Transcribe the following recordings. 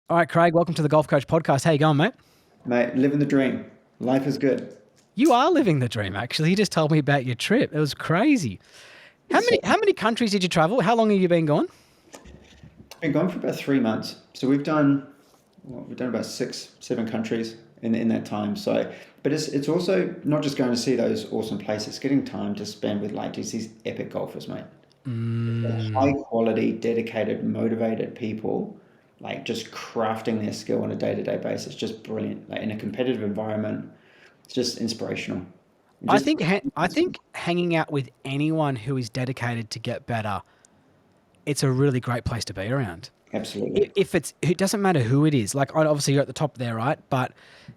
All right, Craig, welcome to the Golf Coach Podcast. How you going, mate? Mate, living the dream. Life is good. You are living the dream, actually. You just told me about your trip. It was crazy. How So many countries did you travel? How long have you been gone? I've been gone for about 3 months. So we've done about 6, 7 countries in that time. So, but it's also not just going to see those awesome places. It's getting time to spend with like just these epic golfers, mate. High quality, dedicated, motivated people, like just crafting their skill on a day-to-day basis. Just brilliant. Like in a competitive environment, it's just inspirational. I Just think I think hanging out with anyone who is dedicated to get better, it's a really great place to be around. absolutely. It doesn't matter who it is. Like obviously you're at the top there, right? But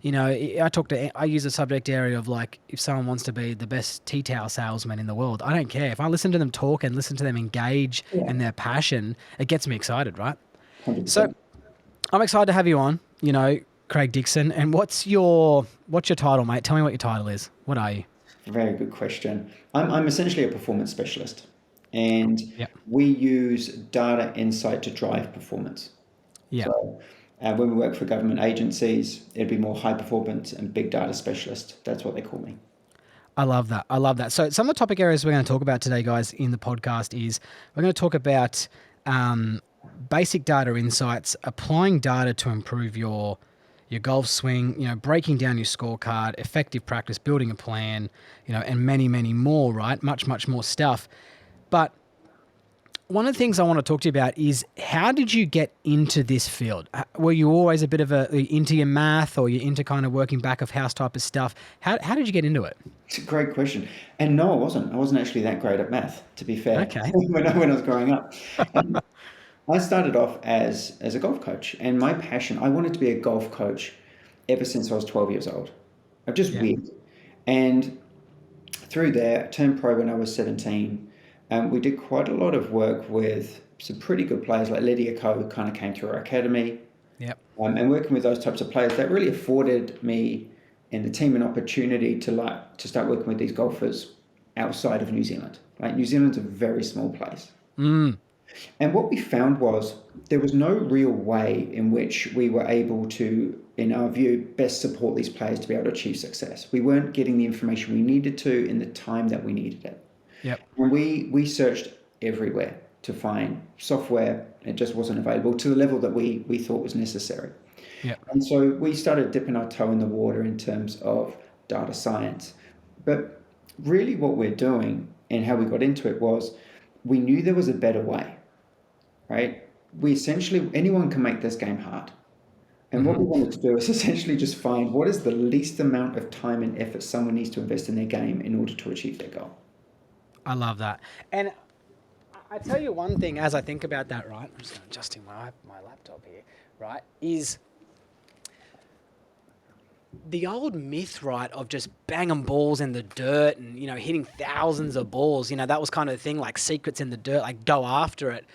I use a subject area of like if someone wants to be the best tea towel salesman in the world, I don't care if I listen to them talk and listen to them engage Yeah, and their passion, it gets me excited, right? So 100%. I'm excited to have you on. Craig Dixon. And what's your title, mate? Tell me what your title is. What are you? Very good question. I'm essentially a performance specialist, and Yeah. we use data insight to drive performance. Yeah. So when we work for government agencies, it'd be more high performance and big data specialist. That's what they call me. I love that. I love that. So some of the topic areas we're going to talk about today, guys, in the podcast is we're going to talk about basic data insights, applying data to improve your golf swing, breaking down your scorecard, effective practice, building a plan, and many, many more, right? Much, much more stuff. But one of the things I want to talk to you about is how did you get into this field? Were you always a bit of into your math, or you into kind of working back of house type of stuff? How did you get into it? It's a great question. And no, I wasn't. I wasn't actually that great at math, to be fair, Okay. when I was growing up. And I started off as a golf coach, and my passion, I wanted to be a golf coach ever since I was 12 years old. I'm just Yeah. weird. And through there, I turned pro when I was 17. We did quite a lot of work with some pretty good players like Lydia Ko, who kind of came through our academy. Yep. And working with those types of players, that really afforded me and the team an opportunity to start working with these golfers outside of New Zealand. Like New Zealand's a very small place. And what we found was there was no real way in which we were able to, in our view, best support these players to be able to achieve success. We weren't getting the information we needed to in the time that we needed it. Yep. And we searched everywhere to find software. It just wasn't available to the level that we thought was necessary. Yep. And so we started dipping our toe in the water in terms of data science. But really what we're doing and how we got into it was we knew there was a better way, right? Anyone can make this game hard. And what we wanted to do is essentially just find what is the least amount of time and effort someone needs to invest in their game in order to achieve their goal. I love that. And I tell you one thing as I think about that, right? I'm just going to adjust my laptop here, right? Is the old myth, right, of just banging balls in the dirt and, hitting thousands of balls, that was kind of the thing, like secrets in the dirt, like go after it.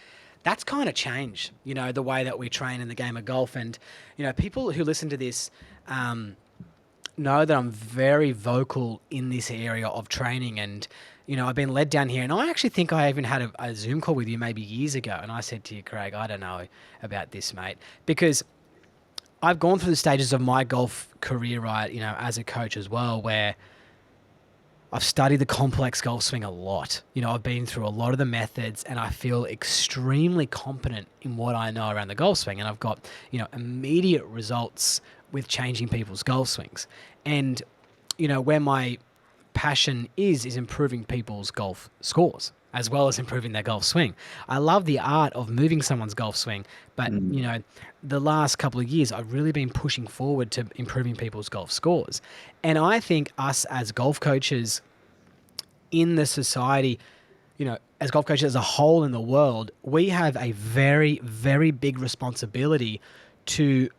That's kind of changed, the way that we train in the game of golf. And, people who listen to this know that I'm very vocal in this area of training. And, I've been led down here. And I actually think I even had a Zoom call with you maybe years ago. And I said to you, Craig, I don't know about this, mate, because I've gone through the stages of my golf career, right, as a coach as well, where I've studied the complex golf swing a lot. I've been through a lot of the methods and I feel extremely competent in what I know around the golf swing. And I've got, immediate results with changing people's golf swings. And, where my passion is improving people's golf scores as well as improving their golf swing. I love the art of moving someone's golf swing, but, the last couple of years, I've really been pushing forward to improving people's golf scores. And I think us as golf coaches in the society, as golf coaches as a whole in the world, we have a very, very big responsibility to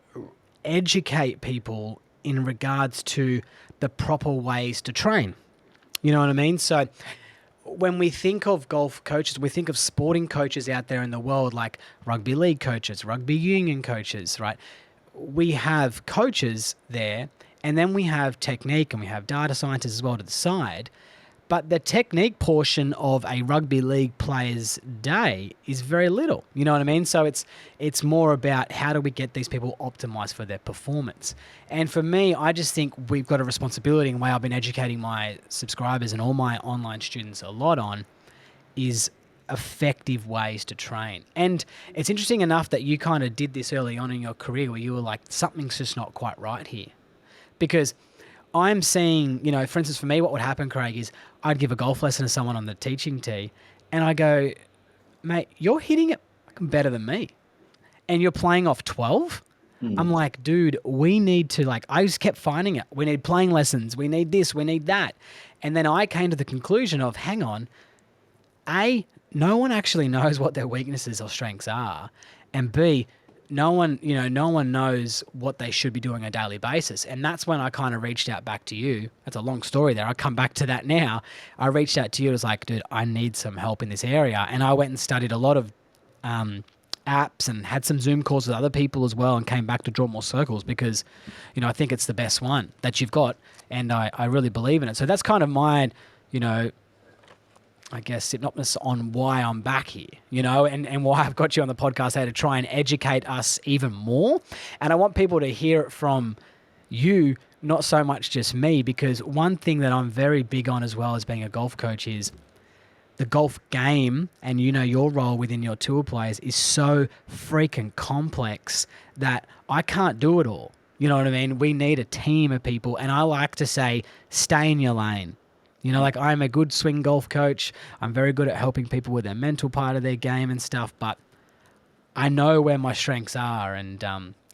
educate people in regards to the proper ways to train. You know what I mean? So when we think of golf coaches, we think of sporting coaches out there in the world, like rugby league coaches, rugby union coaches, right? We have coaches there, and then we have technique and we have data scientists as well to the side. But the technique portion of a rugby league player's day is very little. You know what I mean? So it's more about how do we get these people optimized for their performance. And for me, I just think we've got a responsibility, and the way I've been educating my subscribers and all my online students a lot on is effective ways to train. And it's interesting enough that you kind of did this early on in your career where you were like, something's just not quite right here. Because I'm seeing, for instance, for me, what would happen, Craig, is I'd give a golf lesson to someone on the teaching tee and I go, mate, you're hitting it better than me and you're playing off 12. I'm like, dude, we need to I just kept finding it. We need playing lessons. We need this. We need that. And then I came to the conclusion of, hang on, no one actually knows what their weaknesses or strengths are. And B, no one knows what they should be doing on a daily basis. And that's when I kind of reached out back to you. That's a long story there. I come back to that now. I reached out to you. It was like, dude, I need some help in this area. And I went and studied a lot of apps and had some Zoom calls with other people as well and came back to Draw More Circles because, I think it's the best one that you've got. And I really believe in it. So that's kind of my, I guess, synopsis on why I'm back here, and why I've got you on the podcast here to try and educate us even more. And I want people to hear it from you, not so much just me, because one thing that I'm very big on as well as being a golf coach is the golf game, and your role within your tour players is so freaking complex that I can't do it all. You know what I mean? We need a team of people, and I like to say, stay in your lane. I'm a good swing golf coach. I'm very good at helping people with their mental part of their game and stuff, but I know where my strengths are. And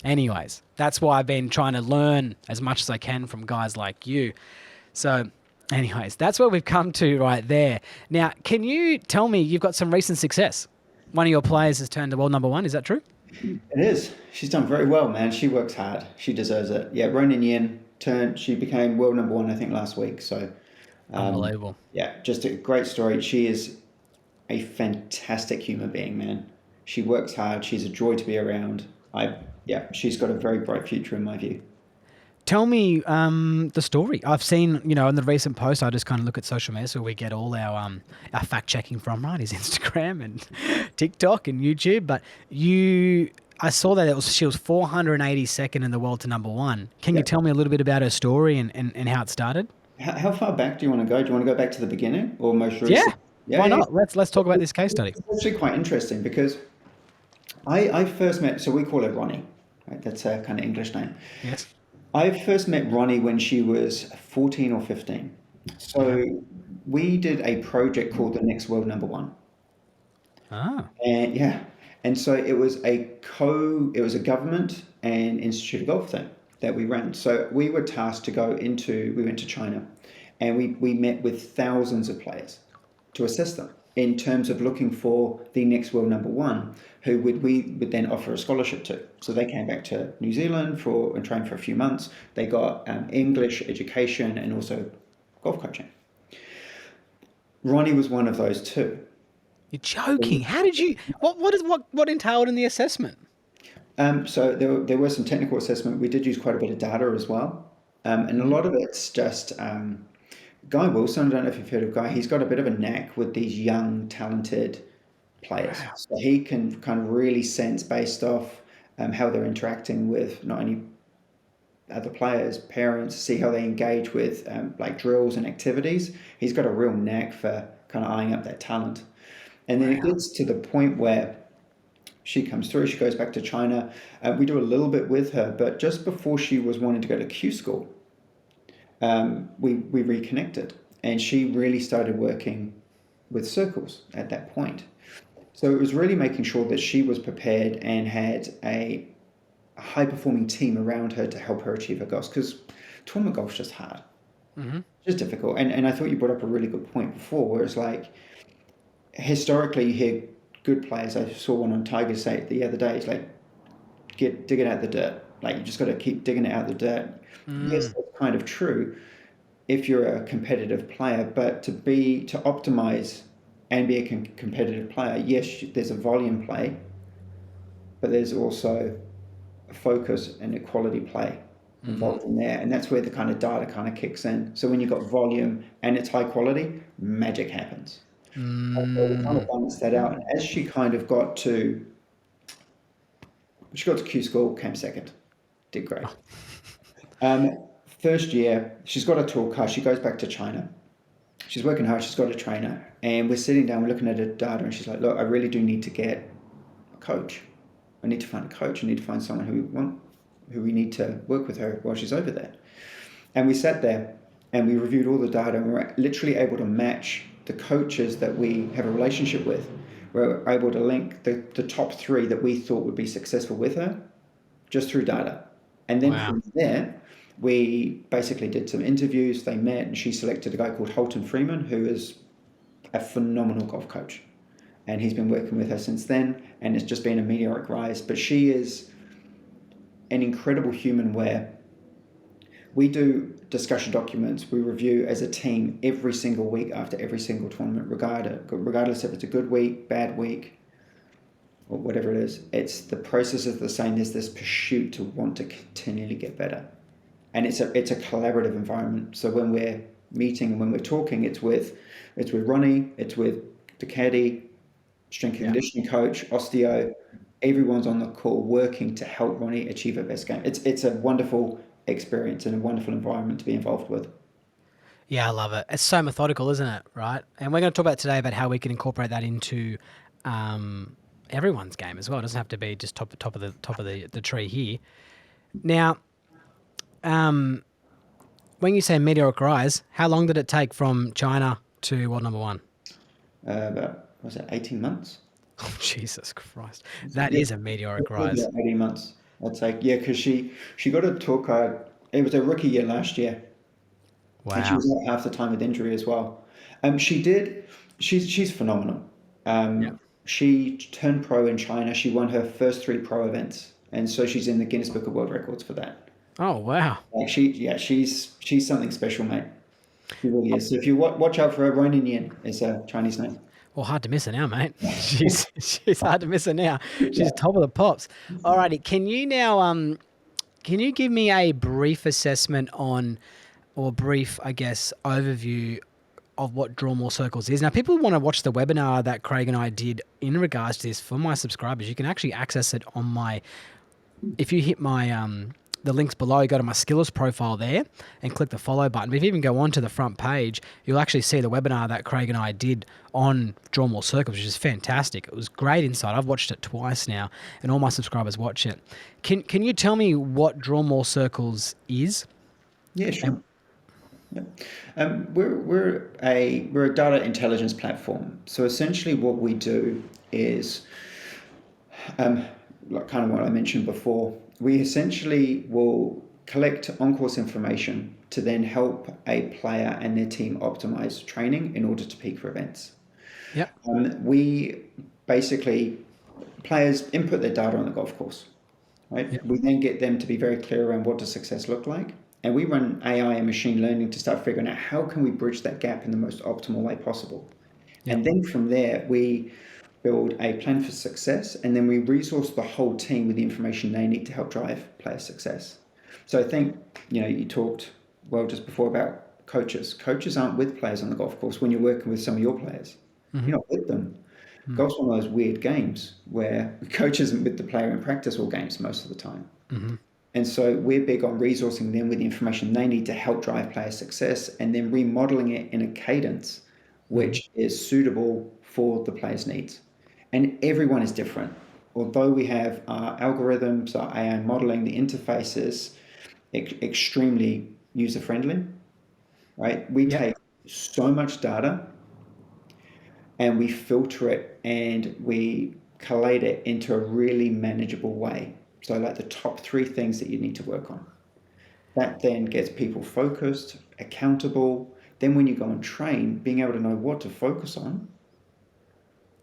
anyways, that's why I've been trying to learn as much as I can from guys like you. So anyways, that's where we've come to right there. Now, can you tell me, you've got some recent success. One of your players has turned to world number 1. Is that true? It is. She's done very well, man. She works hard. She deserves it. Yeah, Ronan Yen she became world number 1, I think, last week. So unbelievable. Yeah, just a great story. She is a fantastic human being, man. She works hard. She's a joy to be around. She's got a very bright future in my view. Tell me the story. I've seen, in the recent post, I just kind of look at social media, so we get all our fact checking from, right, is Instagram and TikTok and YouTube. But I saw that she was 482nd in the world to number 1. Can you tell me a little bit about her story and how it started? How far back do you want to go? Do you want to go back to the beginning or most recent? Why not? Let's talk about this case study. It's actually quite interesting because I first met, so we call her Ronnie, right? That's her kind of English name. Yes. I first met Ronnie when she was 14 or 15. So we did a project called the Next World Number 1. Ah. And so it was a government and Institute of Golf thing that we ran. So we were tasked to we went to China and we met with thousands of players to assess them in terms of looking for the next world number 1, who we would then offer a scholarship to. So they came back to New Zealand and trained for a few months. They got English education and also golf coaching. Ronnie was one of those 2. You're joking. How did you, what entailed in the assessment? So there were some technical assessment. We did use quite a bit of data as well. And a lot of it's just Guy Wilson. I don't know if you've heard of Guy. He's got a bit of a knack with these young, talented players. Wow. So he can kind of really sense based off how they're interacting with not only other players, parents, see how they engage with drills and activities. He's got a real knack for kind of eyeing up that talent. And then it gets to the point where she comes through, she goes back to China. We do a little bit with her, but just before she was wanting to go to Q school, we reconnected and she really started working with circles at that point. So it was really making sure that she was prepared and had a high-performing team around her to help her achieve her goals, because tournament golf's just hard. Mm-hmm. It's just difficult. And I thought you brought up a really good point before, where it's like, historically, you hear good players. I saw one on Tiger say the other day, it's like, dig it out the dirt. Like, you just got to keep digging it out the dirt. Yes, that's kind of true if you're a competitive player, but to optimize and be a competitive player, yes, there's a volume play, but there's also a focus and a quality play. involved in there, and that's where the kind of data kind of kicks in. So when you've got volume and it's high quality, magic happens. So we kind of balanced that out. And as she kind of she got to Q School, came second, did great. First year, she's got a tool car. She goes back to China. She's working hard. She's got a trainer, and we're sitting down. We're looking at her data, and she's like, "Look, I really do need to get a coach. I need to find a coach. I need to find someone who we need to work with her while she's over there." And we sat there, and we reviewed all the data, and we're literally able to match the coaches that we have a relationship with. We're able to link the top 3 that we thought would be successful with her just through data. And then from there, we basically did some interviews. They met, and she selected a guy called Holton Freeman, who is a phenomenal golf coach. And he's been working with her since then, and it's just been a meteoric rise. But she is an incredible human where we do discussion documents. We review as a team every single week after every single tournament, regardless if it's a good week, bad week, or whatever it is. It's the process is the same. There's this pursuit to want to continually get better. And it's a collaborative environment. So when we're meeting and when we're talking, it's with Ronnie, it's with the caddy, strength and conditioning coach, osteo. Everyone's on the call working to help Ronnie achieve her best game. It's a wonderful experience and a wonderful environment to be involved with. Yeah, I love it. It's so methodical, isn't it? Right. And we're going to talk about today about how we can incorporate that into everyone's game as well. It doesn't have to be just top of the tree here. Now, when you say meteoric rise, how long did it take from China to world number 1? About, was it 18 months? Oh, Jesus Christ. That is a meteoric rise. 18 months, I'd say. Yeah, because she got a tour card. It was a rookie year last year. Wow. And she was out half the time with injury as well. She's phenomenal. She turned pro in China. She won her first 3 pro events. And so she's in the Guinness Book of World Records for that. Oh, wow. Like she's something special, mate. She really is. So if you watch out for her, Ronan Yin is her Chinese name. Well, hard to miss her now, mate. She's hard to miss her now. She's top of the pops. All righty. Can you now can you give me a brief assessment on, or brief, I guess, overview of what Draw More Circles is? Now, people want to watch the webinar that Craig and I did in regards to this for my subscribers. You can actually access it on my, if you hit my the links below, go to my Skillers profile there and click the follow button. But if you even go onto the front page, you'll actually see the webinar that Craig and I did on Draw More Circles, which is fantastic. It was great insight. I've watched it twice now, and all my subscribers watch it. Can you tell me what Draw More Circles is? Yeah, sure. We're a data intelligence platform. So essentially, what we do is, like kind of what I mentioned before. We essentially will collect on-course information to then help a player and their team optimize training in order to peak for events. Yep. We basically, players input their data on the golf course, right? Yep. We then get them to be very clear around what does success look like. And we run AI and machine learning to start figuring out how can we bridge that gap in the most optimal way possible. Yep. And then from there, we build a plan for success, and then we resource the whole team with the information they need to help drive player success. So I think, you talked, just before about coaches. Coaches aren't with players on the golf course when you're working with some of your players. Mm-hmm. You're not with them. Mm-hmm. Golf's one of those weird games where the coach isn't with the player in practice or games most of the time. Mm-hmm. And so we're big on resourcing them with the information they need to help drive player success, and then remodeling it in a cadence which is suitable for the player's needs. And everyone is different. Although we have our algorithms, our AI modeling, the interface is extremely user-friendly, right? We take so much data and we filter it and we collate it into a really manageable way. So like the top 3 things that you need to work on. That then gets people focused, accountable. Then when you go and train, being able to know what to focus on,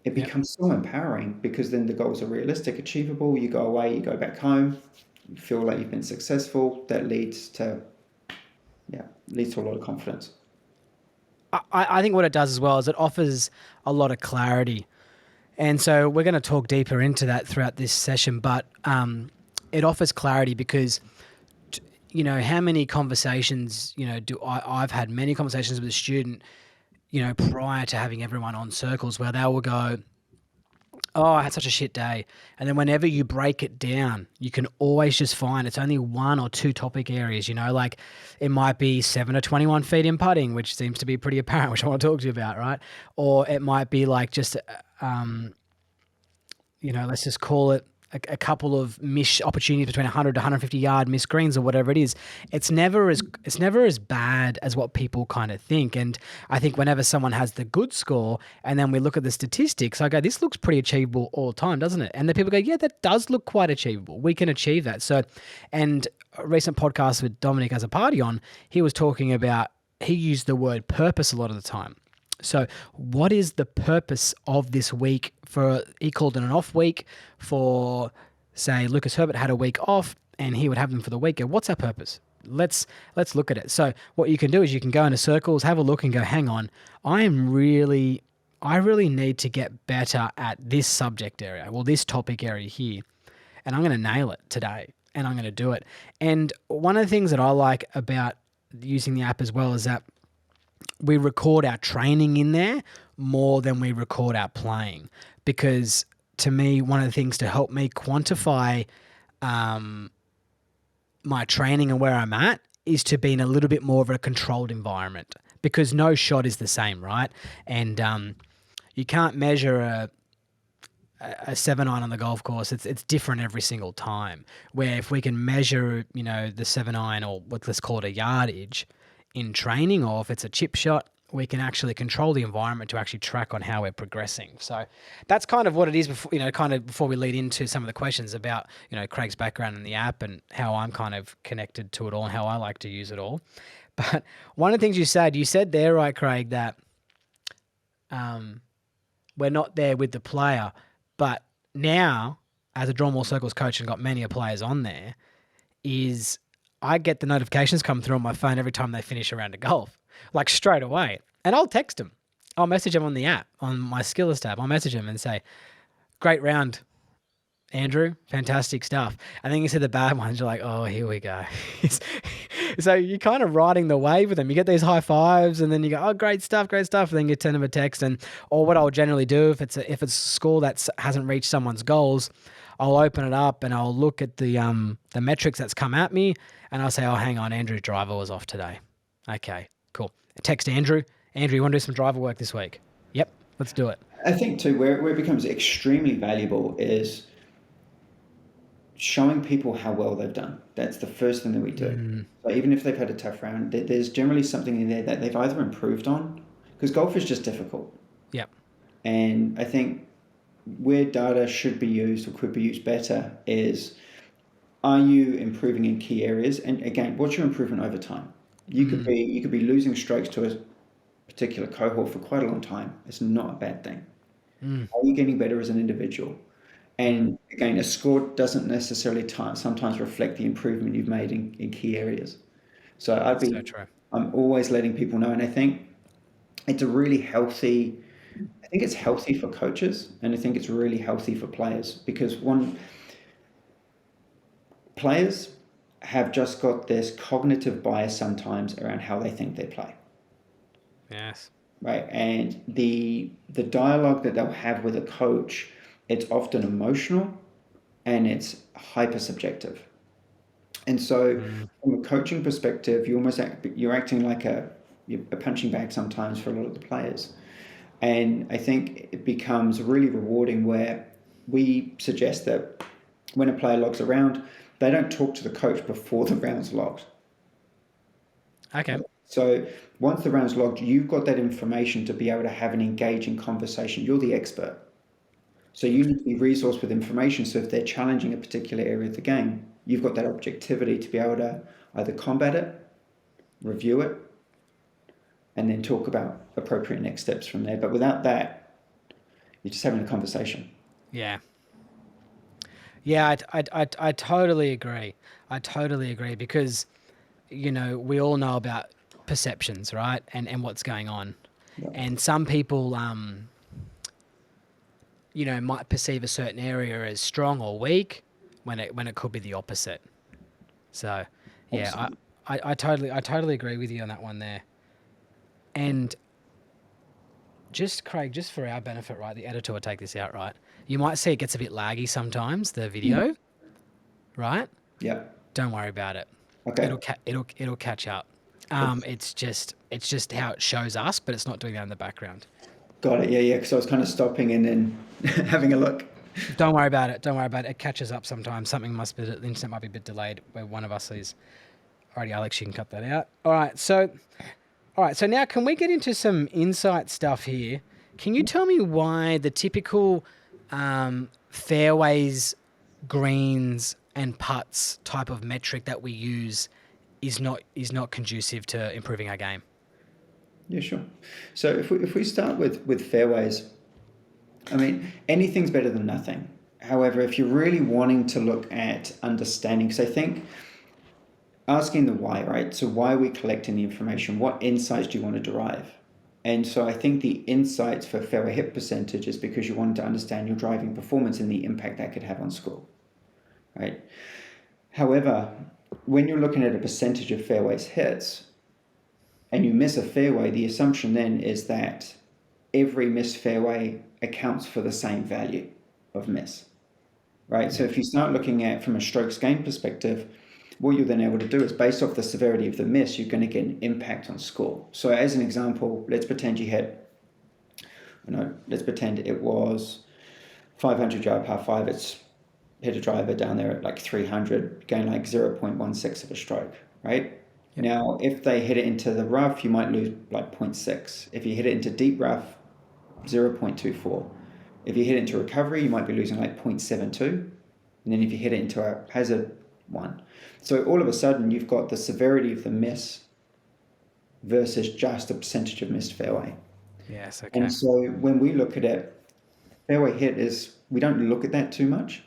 it becomes so empowering, because then the goals are realistic, achievable. You go away, you go back home, you feel like you've been successful. That leads to a lot of confidence. I think what it does as well is it offers a lot of clarity. And so we're going to talk deeper into that throughout this session, but it offers clarity because, how many conversations, I've had many conversations with a student, prior to having everyone on circles where they will go, oh, I had such a shit day. And then whenever you break it down, you can always just find it's only one or two topic areas, like it might be 7 to 21 feet in putting, which seems to be pretty apparent, which I want to talk to you about, right? Or it might be like just, let's just call it a couple of miss opportunities between 100 to 150 yard missed greens or whatever it is. It's never as bad as what people kind of think. And I think whenever someone has the good score and then we look at the statistics, I go, this looks pretty achievable all the time, doesn't it? And the people go, yeah, that does look quite achievable. We can achieve that. So, and a recent podcast with Dominic as a party on, he was talking about, he used the word purpose a lot of the time. So what is the purpose of this week he called it an off week for, say, Lucas Herbert had a week off and he would have them for the week. What's our purpose? Let's look at it. So what you can do is you can go into circles, have a look and go, hang on, I really need to get better at this subject area, well, this topic area here, and I'm going to nail it today and I'm going to do it. And one of the things that I like about using the app as well is that we record our training in there more than we record our playing, because to me, one of the things to help me quantify my training and where I'm at is to be in a little bit more of a controlled environment, because no shot is the same, right? And you can't measure a 7-iron on the golf course. It's different every single time. Where if we can measure, the 7-iron or let's call it a yardage in training, or if it's a chip shot, we can actually control the environment to actually track on how we're progressing. So that's kind of what it is before we lead into some of the questions about, Craig's background in the app and how I'm kind of connected to it all and how I like to use it all. But one of the things you said there, right, Craig, that we're not there with the player, but now as a Draw More Circles coach and got many players on there, is I get the notifications come through on my phone every time they finish a round of golf, like straight away. And I'll text them. I'll message them on the app, on my Skillers tab. I'll message them and say, great round, Andrew, fantastic stuff. And then you see the bad ones, you're like, oh, here we go. So you're kind of riding the wave with them. You get these high fives and then you go, oh, great stuff. And then you send them a text. Or what I'll generally do if it's a score that hasn't reached someone's goals, I'll open it up and I'll look at the metrics that's come at me and I'll say, oh, hang on, Andrew's driver was off today. Okay, cool. Text Andrew. Andrew, you want to do some driver work this week? Yep, let's do it. I think too, where it becomes extremely valuable is showing people how well they've done. That's the first thing that we do. So even if they've had a tough round, there's generally something in there that they've either improved on, because golf is just difficult. Yep. And I think where data should be used or could be used better is, are you improving in key areas? And again, what's your improvement over time? You could be losing strokes to a particular cohort for quite a long time. It's not a bad thing. Are you getting better as an individual? And again, a score doesn't necessarily sometimes reflect the improvement you've made in key areas. So I'm always letting people know, and I think it's a really healthy. I think it's healthy for coaches, and I think it's really healthy for players, because players have just got this cognitive bias sometimes around how they think they play. Yes. Right. And the dialogue that they'll have with a coach, it's often emotional and it's hyper subjective. And so from a coaching perspective, you're acting like a punching bag sometimes for a lot of the players. And I think it becomes really rewarding where we suggest that when a player logs a round, they don't talk to the coach before the round's logged. Okay. So once the round's logged, you've got that information to be able to have an engaging conversation. You're the expert. So you need to be resourced with information. So if they're challenging a particular area of the game, you've got that objectivity to be able to either combat it, review it, and then talk about appropriate next steps from there. But without that, you're just having a conversation. Yeah. Yeah, I totally agree. I totally agree, because, we all know about perceptions, right? And what's going on. Yeah. And some people, might perceive a certain area as strong or weak when it could be the opposite. So Yeah, Awesome. I totally agree with you on that one there. And just Craig, just for our benefit, right? The editor will take this out, right? You might see it gets a bit laggy sometimes, the Mm. video, right? Yeah. Don't worry about it. Okay. It'll catch up. Cool. It's just how it shows us, but it's not doing that in the background. Got it. Yeah, yeah. Because I was kind of stopping and then having a look. Don't worry about it. Don't worry about it. It catches up sometimes. Something must be the internet might be a bit delayed where one of us is. Alrighty, Alex, you can cut that out. All right. So now can we get into some insight stuff here? Can you tell me why the typical fairways, greens, and putts type of metric that we use is not conducive to improving our game? Yeah, sure. So if we start with fairways, I mean, anything's better than nothing. However, if you're really wanting to look at understanding, because I think asking the why, right? So why are we collecting the information? What insights do you want to derive? And so I think the insights for fairway hit percentage is because you want to understand your driving performance and the impact that could have on score, right? However, when you're looking at a percentage of fairways hits and you miss a fairway, the assumption then is that every missed fairway accounts for the same value of miss, right? So Yeah. if you start looking at from a strokes gain perspective, what you're then able to do is based off the severity of the miss, you're going to get an impact on score. So as an example, let's pretend let's pretend it was 500 yard par five. It's hit a driver down there at like 300, gain like 0.16 of a stroke, right? Yep. Now, if they hit it into the rough, you might lose like 0.6. If you hit it into deep rough, 0.24. If you hit it into recovery, you might be losing like 0.72. And then if you hit it into a hazard, 1. So all of a sudden, you've got the severity of the miss versus just a percentage of missed fairway. Yes. Okay. And so when we look at it, fairway hit we don't look at that too much.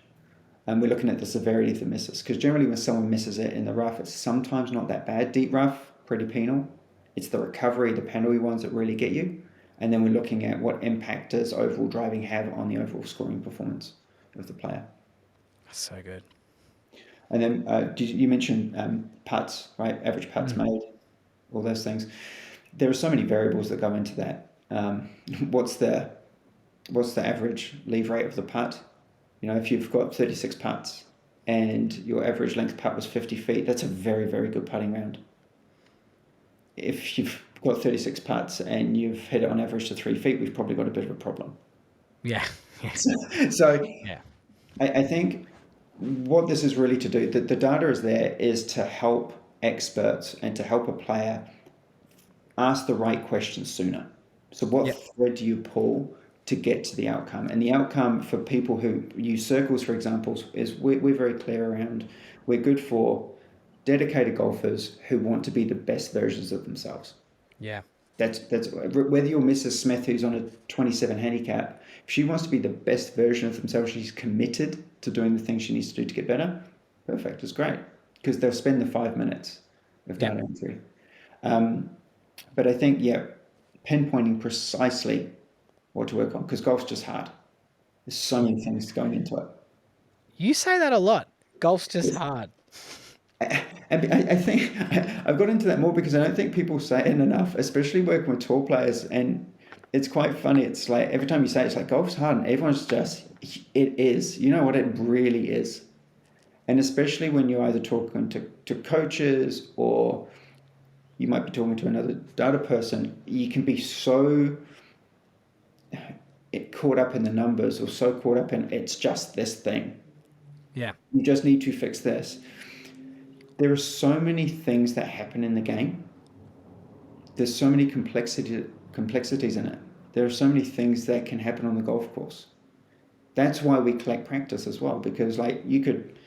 And we're looking at the severity of the misses. Because generally when someone misses it in the rough, it's sometimes not that bad. Deep rough, pretty penal. It's the recovery, the penalty ones that really get you. And then we're looking at what impact does overall driving have on the overall scoring performance of the player. That's so good. And then you mentioned putts, right? Average putts made, all those things. There are so many variables that go into that. What's the average leave rate of the putt? If you've got 36 putts and your average length putt was 50 feet, that's a very, very good putting round. If you've got 36 putts and you've hit it on average to 3 feet, we've probably got a bit of a problem. Yeah. So Yeah. I think what this is really to do, the data is there, is to help experts and to help a player ask the right questions sooner. So what Yep. thread do you pull to get to the outcome? And the outcome for people who use circles, for example, is we're very clear around, we're good for dedicated golfers who want to be the best versions of themselves. Yeah. That's whether you're Mrs. Smith who's on a 27 handicap, if she wants to be the best version of themselves, she's committed to doing the things she needs to do to get better. Perfect, it's great because they'll spend the 5 minutes of data Yep. entry. But I think pinpointing precisely what to work on because golf's just hard. There's so many things going into it. You say that a lot. Golf's just hard. And I think I've got into that more because I don't think people say it enough, especially working with tour players. And it's quite funny. It's like every time you say it, it's like golf's hard, and everyone's just, it is. You know what? It really is. And especially when you're either talking to coaches or you might be talking to another data person, you can be so caught up in the numbers or so caught up in it's just this thing. Yeah. You just need to fix this. There are so many things that happen in the game. There's so many complexities in it. There are so many things that can happen on the golf course. That's why we collect practice as well, because like you could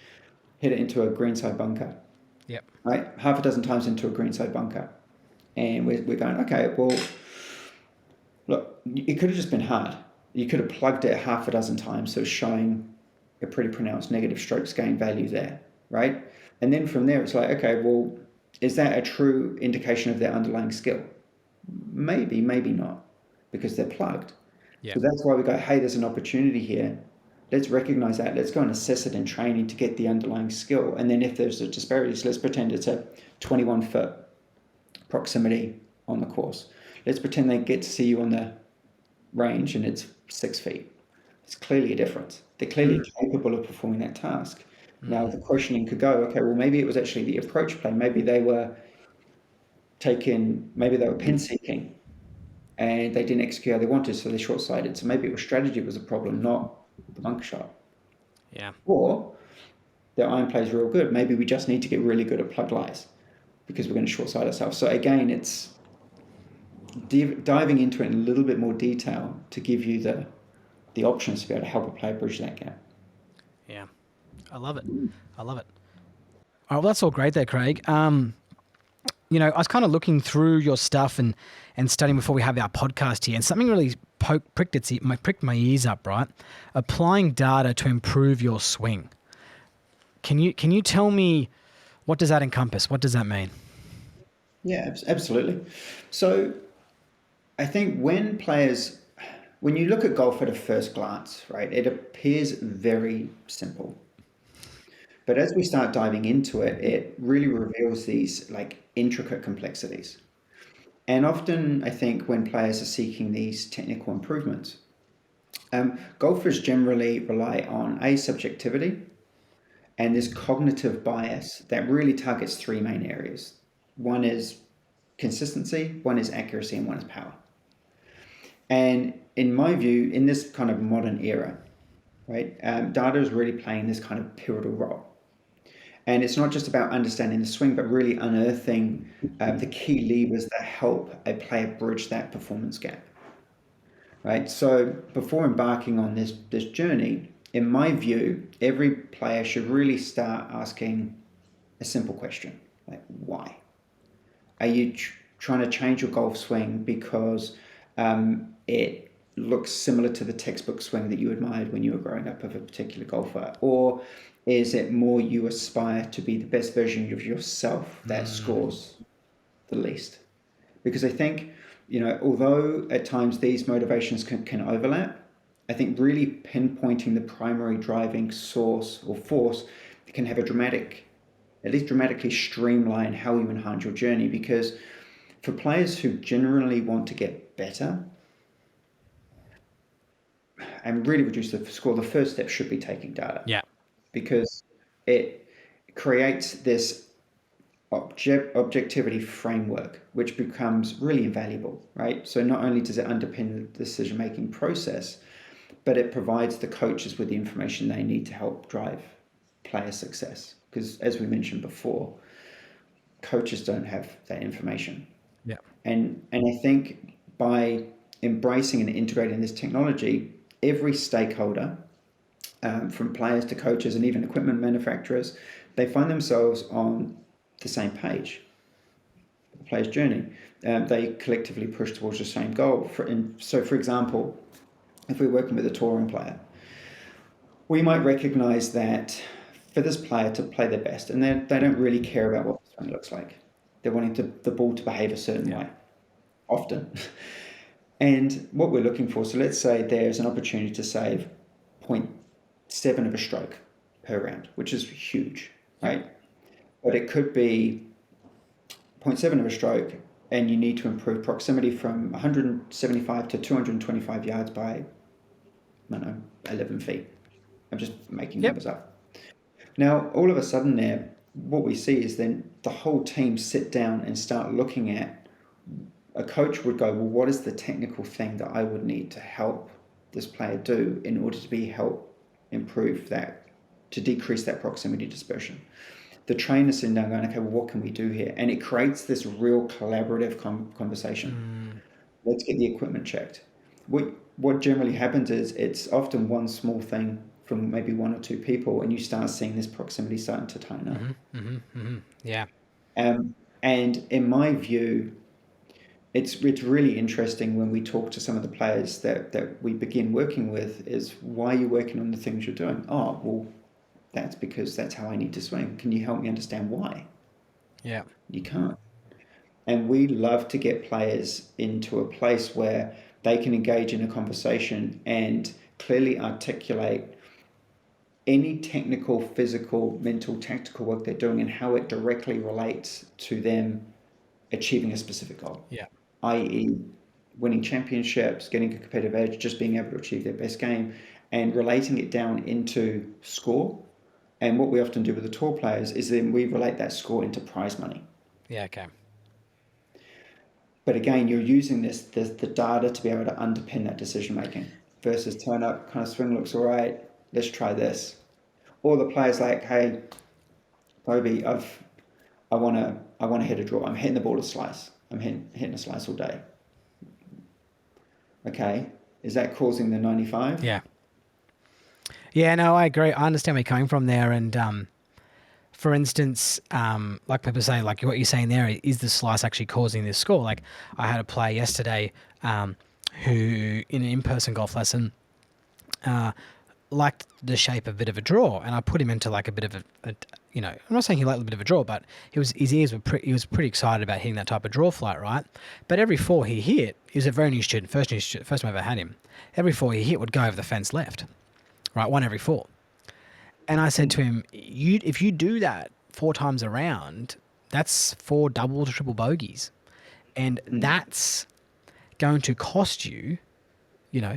hit it into a greenside bunker, Yep. right? Half a dozen times into a greenside bunker. And we're going, okay, well, look, it could have just been hard. You could have plugged it half a dozen times, so showing a pretty pronounced negative strokes gain value there, right? And then from there, it's like, okay, well, is that a true indication of their underlying skill? Maybe, maybe not, because they're plugged. Yeah. So that's why we go, hey, there's an opportunity here. let's recognize that. Let's go and assess it in training to get the underlying skill. And then if there's a disparities, let's pretend it's a 21-foot proximity on the course. Let's pretend they get to see you on the range and it's 6 feet. It's clearly a difference. They're clearly capable of performing that task. Now the questioning could go, okay, well maybe it was actually the approach play. Maybe they were pin seeking and they didn't execute how they wanted, so they're short-sighted. So maybe it was strategy was a problem, not the bunker shot. Yeah. Or their iron play is real good. Maybe we just need to get really good at plug lies because we're going to short-sight ourselves. So again, it's diving into it in a little bit more detail to give you the options to be able to help a player bridge that gap. Yeah. I love it. I love it. All right, well, that's all great there, Craig. You know, I was kind of looking through your stuff and studying before we have our podcast here, and something really pricked my ears up, right? Applying data to improve your swing. Can you tell me, what does that encompass? What does that mean? Yeah, absolutely. So I think when you look at golf at a first glance, right, it appears very simple. But as we start diving into it, it really reveals these like intricate complexities. And often I think when players are seeking these technical improvements, golfers generally rely on subjectivity and this cognitive bias that really targets three main areas. One is consistency, one is accuracy, and one is power. And in my view, in this kind of modern era, right, data is really playing this kind of pivotal role. And it's not just about understanding the swing, but really unearthing the key levers that help a player bridge that performance gap. Right. So before embarking on this journey, in my view, every player should really start asking a simple question, like why? Are you trying to change your golf swing because it looks similar to the textbook swing that you admired when you were growing up of a particular golfer? Or is it more you aspire to be the best version of yourself that scores the least? Because I think, you know, although at times these motivations can overlap, I think really pinpointing the primary driving source or force can have at least dramatically streamline how you enhance your journey. Because for players who generally want to get better and really reduce the score, the first step should be taking data. Yeah. Because it creates this objectivity framework, which becomes really invaluable, right? So not only does it underpin the decision-making process, but it provides the coaches with the information they need to help drive player success. Because as we mentioned before, coaches don't have that information. Yeah. And I think by embracing and integrating this technology, every stakeholder, from players to coaches and even equipment manufacturers, they find themselves on the same page, the player's journey. They collectively push towards the same goal. So, for example, if we're working with a touring player, we might recognize that for this player to play their best, and they don't really care about what the swing looks like. They're wanting the ball to behave a certain way, often. And what we're looking for, so let's say there's an opportunity to save 0.7 of a stroke per round, which is huge, right? But it could be 0.7 of a stroke, and you need to improve proximity from 175 to 225 yards by, I don't know, 11 feet. I'm just making numbers up. Now, all of a sudden there, what we see is then the whole team sit down and start looking at, a coach would go, well, what is the technical thing that I would need to help this player do in order to help improve that, to decrease that proximity dispersion? The trainer's sitting down going, okay, well, what can we do here? And it creates this real collaborative conversation. Let's get the equipment checked. What generally happens is it's often one small thing from maybe one or two people, and you start seeing this proximity starting to tighten up. Yeah. And in my view, it's really interesting when we talk to some of the players that we begin working with is, why are you working on the things you're doing? Oh, well, that's because that's how I need to swing. Can you help me understand why? Yeah. You can't. And we love to get players into a place where they can engage in a conversation and clearly articulate any technical, physical, mental, tactical work they're doing and how it directly relates to them achieving a specific goal, Yeah. i.e., winning championships, getting a competitive edge, just being able to achieve their best game, and relating it down into score. And what we often do with the tour players is then we relate that score into prize money. Yeah. Okay. But again, you're using the data to be able to underpin that decision making versus turn up, kind of swing looks all right, let's try this. Or the player's like, hey, Toby, I want to hit a draw. I'm hitting the ball to slice. I'm hitting a slice all day. Okay, is that causing the 95? Yeah. Yeah, no, I agree. I understand where you're coming from there. And for instance, like people say, like what you're saying there, is the slice actually causing this score? Like I had a player yesterday who, in an in-person golf lesson, liked the shape of a bit of a draw, and I put him into like a bit of a I'm not saying he liked a bit of a draw, but his ears were he was pretty excited about hitting that type of draw flight, right? But every four he hit, he was a very new student, first time I ever had him. Every four he hit would go over the fence left, right? One every four. And I said to him, if you do that 4 times around, that's 4 double to triple bogeys. And that's going to cost you,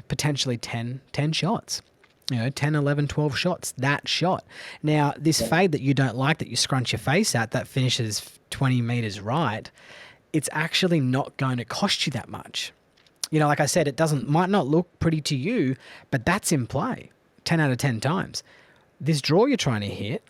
potentially 10 shots. 10, 11, 12 shots, that shot. Now, this fade that you don't like, that you scrunch your face at, that finishes 20 meters right, it's actually not going to cost you that much. Like I said, might not look pretty to you, but that's in play 10 out of 10 times. This draw you're trying to hit,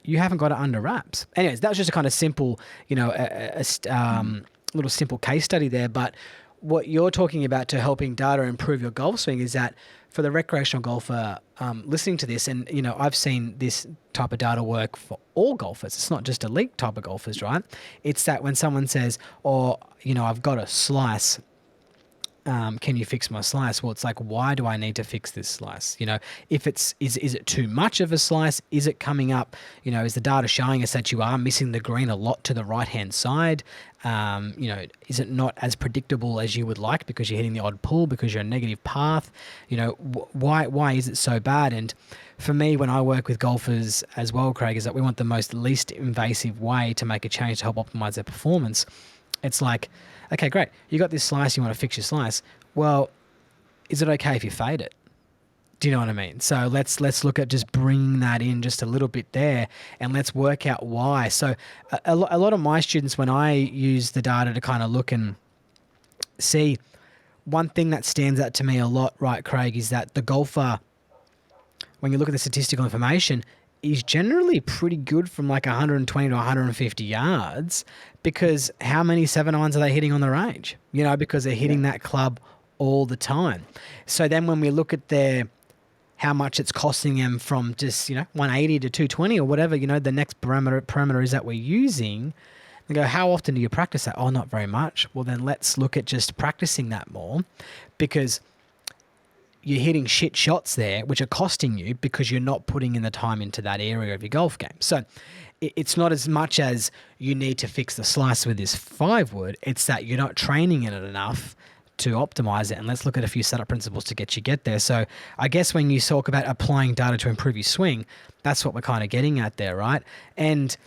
you haven't got it under wraps. Anyways, that was just a kind of simple, little simple case study there. But what you're talking about to helping data improve your golf swing is that for the recreational golfer listening to this, and, I've seen this type of data work for all golfers. It's not just elite type of golfers, right? It's that when someone says, I've got a slice, can you fix my slice? Well, it's like, why do I need to fix this slice? If is it too much of a slice? Is it coming up? Is the data showing us that you are missing the green a lot to the right-hand side? Is it not as predictable as you would like because you're hitting the odd pull, because you're a negative path? Why is it so bad? And for me, when I work with golfers as well, Craig, is that we want the most least invasive way to make a change to help optimize their performance. It's like, okay, great. You got this slice. You want to fix your slice. Well, is it okay if you fade it? Do you know what I mean? So let's look at just bringing that in just a little bit there, and let's work out why. So a lot of my students, when I use the data to kind of look and see, one thing that stands out to me a lot, right, Craig, is that the golfer, when you look at the statistical information, is generally pretty good from like 120 to 150 yards, because how many 7-irons are they hitting on the range? Because they're hitting that club all the time. So then when we look at how much it's costing them from just, 180 to 220 or whatever, the next parameter is that we're using, and go, how often do you practice that? Oh, not very much. Well, then let's look at just practicing that more, because you're hitting shit shots there, which are costing you because you're not putting in the time into that area of your golf game. So it's not as much as you need to fix the slice with this 5-wood. It's that you're not training in it enough to optimize it. And let's look at a few setup principles to get there. So I guess when you talk about applying data to improve your swing, that's what we're kind of getting at there, right? And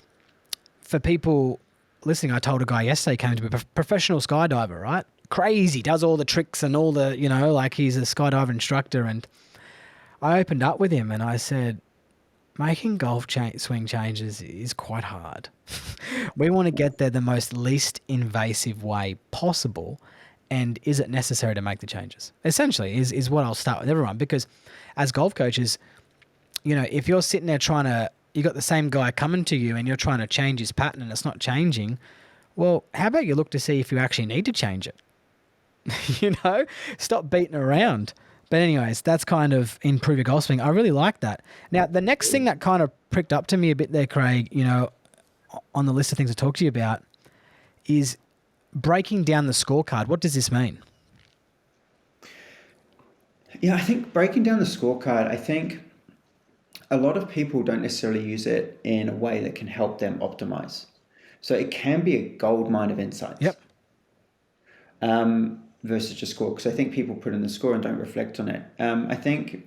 for people listening, I told a guy yesterday, came to be a professional skydiver, right? Crazy, does all the tricks and all the, like he's a skydiver instructor. And I opened up with him and I said, making golf swing changes is quite hard. We want to get there the most least invasive way possible. And is it necessary to make the changes? Essentially is what I'll start with everyone, because as golf coaches, if you're sitting there you got the same guy coming to you and you're trying to change his pattern and it's not changing, well, how about you look to see if you actually need to change it? Stop beating around. But anyways, that's kind of improve your golf swing. I really like that. Now, the next thing that kind of pricked up to me a bit there, Craig, on the list of things to talk to you about is breaking down the scorecard. What does this mean? Yeah, I think breaking down the scorecard, I think a lot of people don't necessarily use it in a way that can help them optimize. So it can be a gold mine of insights. Yep. Versus just score, because I think people put in the score and don't reflect on it. I think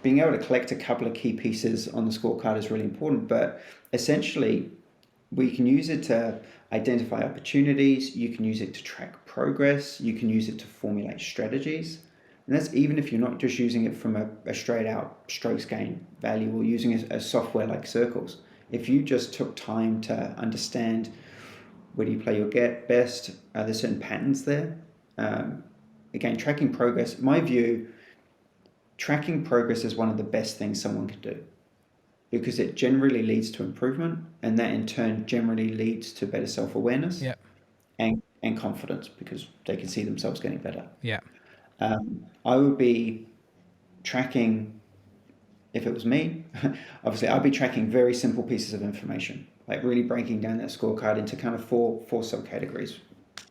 being able to collect a couple of key pieces on the scorecard is really important, but essentially we can use it to identify opportunities, you can use it to track progress, you can use it to formulate strategies. And that's even if you're not just using it from a straight out strokes gain value or using a software like Circles. If you just took time to understand where do you play your best, are there certain patterns there? Again, tracking progress, my view, tracking progress is one of the best things someone can do because it generally leads to improvement, and that in turn generally leads to better self-awareness Yeah. and confidence because they can see themselves getting better. Yeah. I would be tracking, if it was me, obviously I'd be tracking very simple pieces of information, like really breaking down that scorecard into kind of four subcategories.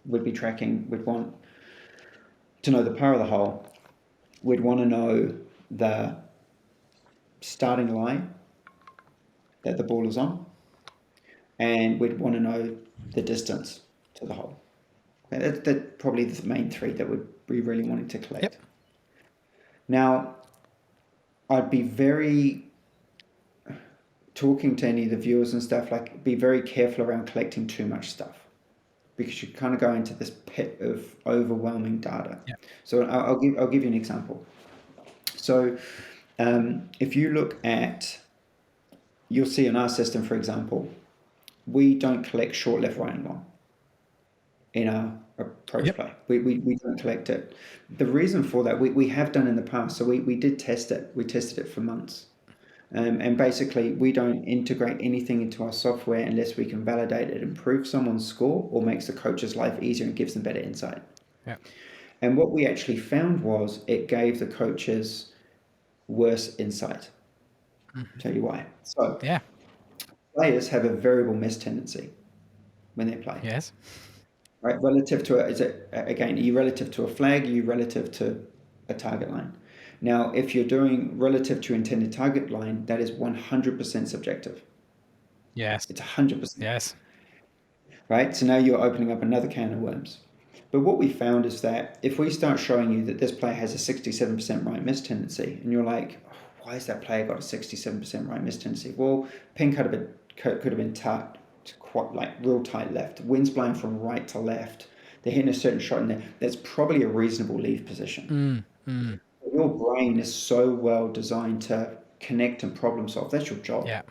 We'd want to know the power of the hole. We'd want to know the starting line that the ball is on, and we'd want to know the distance to the hole. Okay, that's probably the main three that we'd be really wanting to collect. Yep. Now, I'd be very, talking to any of the viewers and stuff, like be very careful around collecting too much stuff because you kind of go into this pit of overwhelming data. Yeah. So I'll give you an example. So if you look at, you'll see in our system, for example, we don't collect short, left, right, and long in our approach play. We don't collect it. The reason for that, we have done in the past. So we did test it. We tested it for months. And basically, we don't integrate anything into our software unless we can validate it improves someone's score or makes the coach's life easier and gives them better insight. Yeah. And what we actually found was it gave the coaches worse insight. Tell you why. So Yeah. players have a variable miss tendency when they play. Yes. Right, relative to are you relative to a flag? Are you relative to a target line? Now, if you're doing relative to intended target line, that is 100% subjective. Yes. It's 100%. Yes. Right, so now you're opening up another can of worms. But what we found is that if we start showing you that this player has a 67% right miss tendency, and you're like, oh, why has that player got a 67% right miss tendency? Well, pin could have been tucked quite like real tight left, wind's blowing from right to left, they're hitting a certain shot in there, that's probably a reasonable leave position. Your brain is so well designed to connect and problem solve. That's your job. Yeah.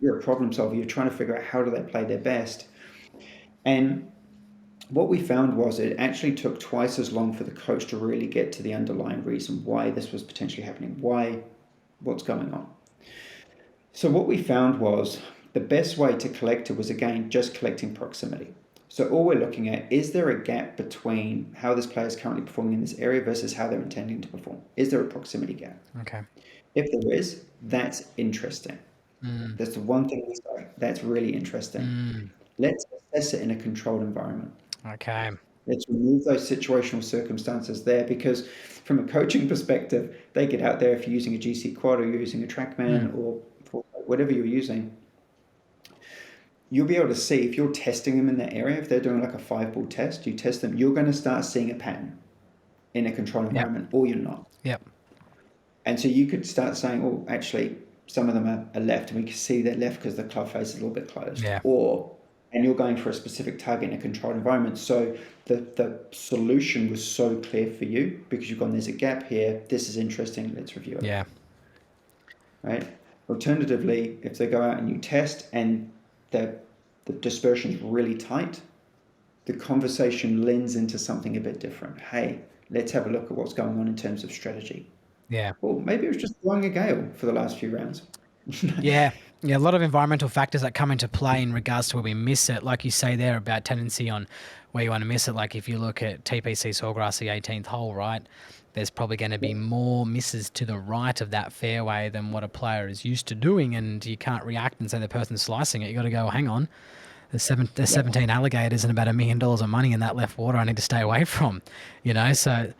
You're a problem solver. You're trying to figure out how do they play their best. And what we found was it actually took twice as long for the coach to really get to the underlying reason why this was potentially happening, what's going on. So what we found was the best way to collect it was, again, just collecting proximity. So all we're looking at, is there a gap between how this player is currently performing in this area versus how they're intending to perform? Is there a proximity gap? Okay. If there is, that's interesting. That's the one thing we say, that's really interesting. Let's assess it in a controlled environment. Okay. Let's remove those situational circumstances there, because from a coaching perspective, they get out there, if you're using a GC quad or you're using a TrackMan or whatever you're using, you'll be able to see if you're testing them in that area, if they're doing like a 5-ball test, you test them, you're going to start seeing a pattern in a controlled environment, or you're not. Yep. And so you could start saying, oh, actually, some of them are left, and we can see they're left because the club face is a little bit closed. Yeah. And you're going for a specific target in a controlled environment. So the solution was so clear for you because you've gone, there's a gap here, this is interesting, let's review it. Yeah. Right? Alternatively, if they go out and you test and the dispersion is really tight, the conversation lends into something a bit different. Hey, let's have a look at what's going on in terms of strategy. Yeah. Well, maybe it was just blowing a gale for the last few rounds. Yeah. Yeah, a lot of environmental factors that come into play in regards to where we miss it. Like you say there about tendency on where you want to miss it. Like if you look at TPC Sawgrass, the 18th hole, right, there's probably going to be more misses to the right of that fairway than what a player is used to doing, and you can't react and say the person's slicing it. You got to go, hang on, there's 17 alligators and about $1 million of money in that left water I need to stay away from, you know. So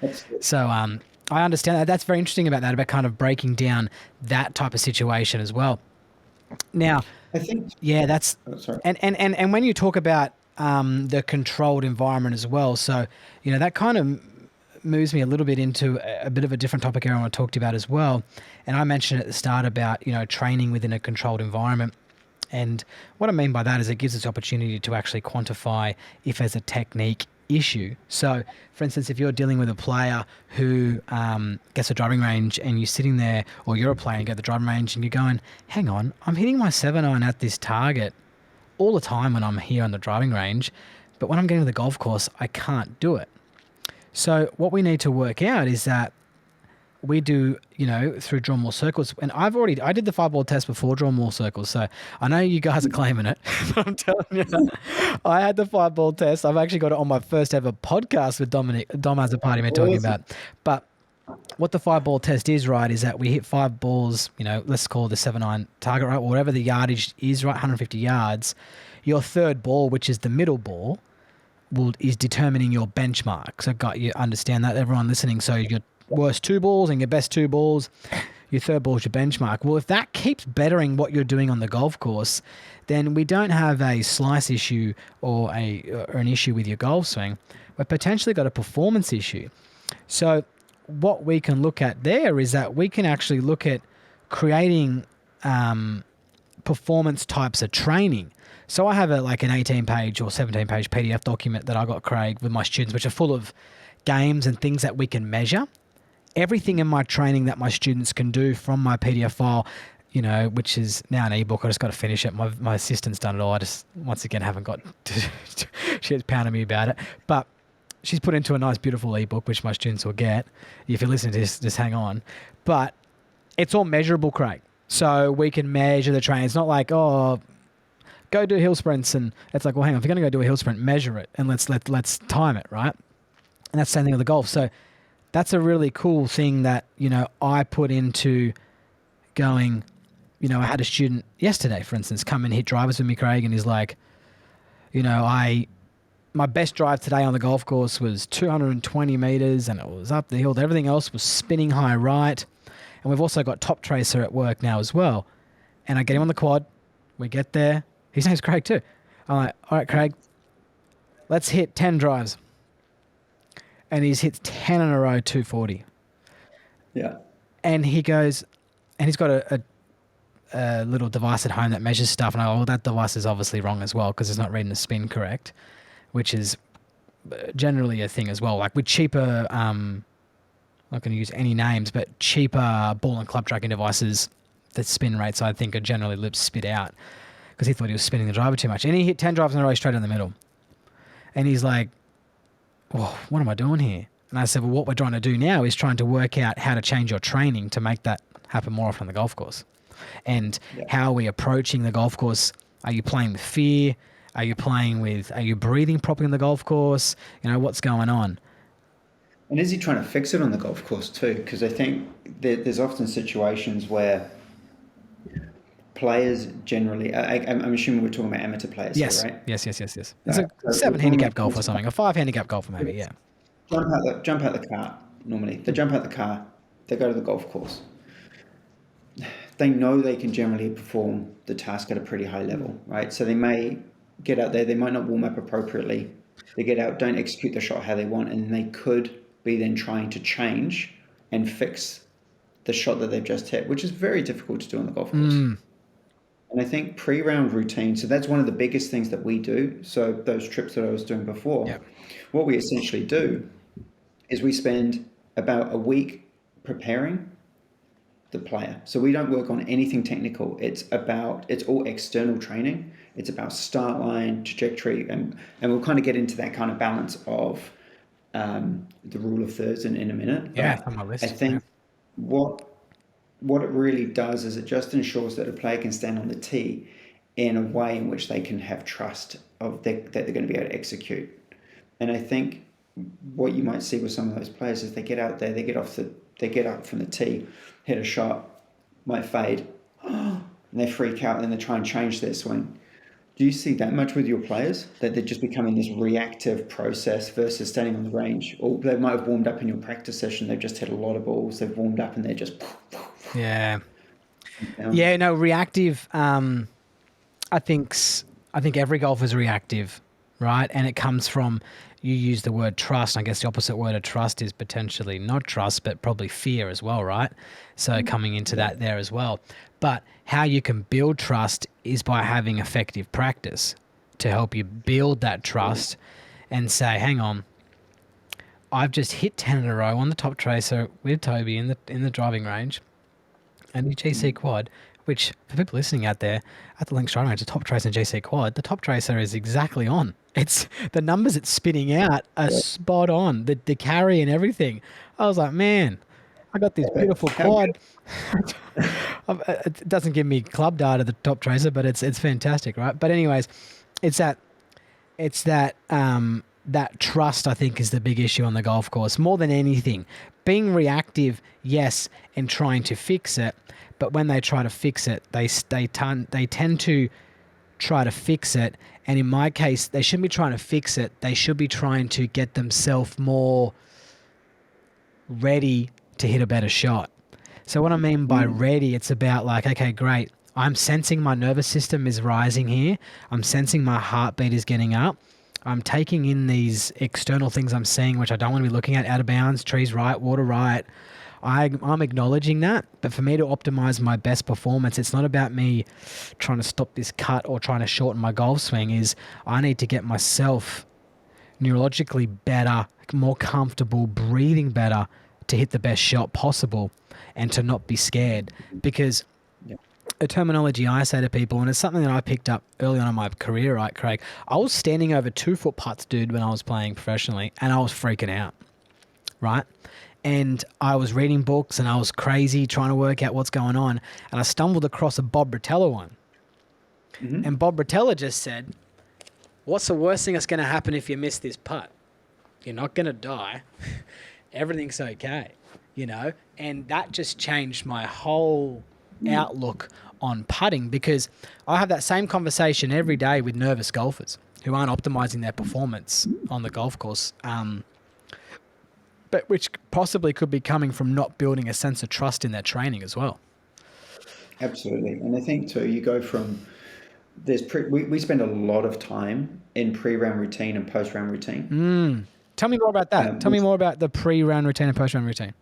I understand that. That's very interesting about that, about kind of breaking down that type of situation as well. Now, I think, yeah, that's sorry. And when you talk about the controlled environment as well, so you know that kind of moves me a little bit into a bit of a different topic area I want to talk to you about as well. And I mentioned at the start about, training within a controlled environment. And what I mean by that is it gives us the opportunity to actually quantify if there's a technique issue. So, for instance, if you're dealing with a player who gets a driving range and you're sitting there, or you're a player and you get the driving range and you're going, hang on, I'm hitting my 7-iron at this target all the time when I'm here on the driving range, but when I'm getting to the golf course, I can't do it. So what we need to work out is that we do, through draw more circles. And I did the 5-ball test before draw more circles. So I know you guys are claiming it, but I'm telling you, I had the 5-ball test. I've actually got it on my first ever podcast with Dominic. Dom has a party man talking about. But what the 5-ball test is, right, is that we hit 5 balls, let's call the 7-iron target, right? Whatever the yardage is, right, 150 yards. Your third ball, which is the middle ball, is determining your benchmark. So you understand that, everyone listening. So your worst 2 balls and your best 2 balls, your third ball is your benchmark. Well, if that keeps bettering what you're doing on the golf course, then we don't have a slice issue or an issue with your golf swing. We've potentially got a performance issue. So what we can look at there is that we can actually look at creating performance types of training. So I have an 18-page or 17-page PDF document that I got, Craig, with my students, which are full of games and things that we can measure. Everything in my training that my students can do from my PDF file, which is now an ebook. I just got to finish it. My assistant's done it all. I just, once again, haven't got to, she's pounding me about it. But she's put into a nice, beautiful ebook, which my students will get. If you're listening to this, just hang on. But it's all measurable, Craig. So we can measure the training. It's not like, go do hill sprints. And it's like, well, hang on, if you're going to go do a hill sprint, measure it and let's time it, right? And that's the same thing with the golf. So that's a really cool thing that, I put into going, I had a student yesterday, for instance, come and hit drivers with me, Craig, and he's like, my best drive today on the golf course was 220 meters and it was up the hill. Everything else was spinning high right. And we've also got Top Tracer at work now as well. And I get him on the quad. We get there. His name's Craig too. I'm like, all right, Craig, let's hit 10 drives. And he's hit 10 in a row, 240. Yeah. And he goes, and he's got a little device at home that measures stuff. And I go, well, that device is obviously wrong as well because it's not reading the spin correct, which is generally a thing as well. Like with cheaper, I'm not going to use any names, but cheaper ball and club tracking devices, the spin rates I think are generally spit out because he thought he was spinning the driver too much. And he hit 10 drives in a row straight in the middle. And he's like, oh, what am I doing here? And I said, well, what we're trying to do now is trying to work out how to change your training to make that happen more often on the golf course. And how are we approaching the golf course? Are you playing with fear? Are you breathing properly on the golf course? What's going on? And is he trying to fix it on the golf course too? Because I think there's often situations where players generally, I'm assuming we're talking about amateur players yes. here, right? Yes. It's a 7 handicap golf or something, a 5 handicap golfer maybe, yeah. Jump out the car, normally. They jump out the car, they go to the golf course. They know they can generally perform the task at a pretty high level, right? So they may get out there, they might not warm up appropriately. They get out, don't execute the shot how they want, and they could be then trying to change and fix the shot that they've just hit, which is very difficult to do on the golf course. And I think pre-round routine, so that's one of the biggest things that we do. So those trips that I was doing before, what we essentially do is we spend about a week preparing the player. So we don't work on anything technical. It's all external training. It's about start line, trajectory, and we'll kind of get into that kind of balance of the rule of thirds in a minute. Yeah, on my list. I think what it really does is it just ensures that a player can stand on the tee in a way in which they can have trust that they're going to be able to execute. And I think what you might see with some of those players is they get out there, they get up from the tee, hit a shot, might fade, and they freak out, and then they try and change their swing. Do you see that much with your players, that they're just becoming this reactive process versus standing on the range? Or they might have warmed up in your practice session, they've just hit a lot of balls, they've warmed up and they're just... Yeah. Yeah, no, reactive, I think every golfer's reactive right? And it comes from, you use the word trust. I guess the opposite word of trust is potentially not trust, but probably fear as well, right? So coming into Yeah. that there as well. But how you can build trust is by having effective practice to help you build that trust and say, hang on, I've just hit 10 in a row on the top tracer with Toby in the driving range and the GC quad, which for people listening out there, at the Lynx driving range, the top tracer and GC quad, the top tracer is exactly on. It's the numbers it's spitting out are spot on. The carry and everything. I was like, man, I got this beautiful How good. quad. It doesn't give me club data, the top tracer, but it's fantastic, right? But anyways, it's that that trust, I think, is the big issue on the golf course more than anything. Being reactive, yes, and trying to fix it, but when they try to fix it, they tend to try to fix it. And in my case, they shouldn't be trying to fix it. They should be trying to get themselves more ready to hit a better shot. So what I mean by ready, it's about like, okay, great. I'm sensing my nervous system is rising here. I'm sensing my heartbeat is getting up. I'm taking in these external things I'm seeing, which I don't want to be looking at, out of bounds, trees right, water right. I'm acknowledging that. But for me to optimize my best performance, it's not about me trying to stop this cut or trying to shorten my golf swing. Is I need to get myself neurologically better, more comfortable, breathing better to hit the best shot possible and to not be scared. Because a terminology I say to people, and it's something that I picked up early on in my career, right, Craig? I was standing over 2-foot putts, dude, when I was playing professionally, and I was freaking out, right? And I was reading books and I was crazy trying to work out what's going on. And I stumbled across a Bob Rotella one. And Bob Rotella just said, what's the worst thing that's going to happen if you miss this putt? You're not going to die. Everything's okay, you know? And that just changed my whole outlook on putting, because I have that same conversation every day with nervous golfers who aren't optimizing their performance on the golf course, but which possibly could be coming from not building a sense of trust in their training as well. Absolutely. And I think too, you go from we spend a lot of time in pre-round routine and post-round routine. Tell me more about that. Tell me more about the pre-round routine and post-round routine.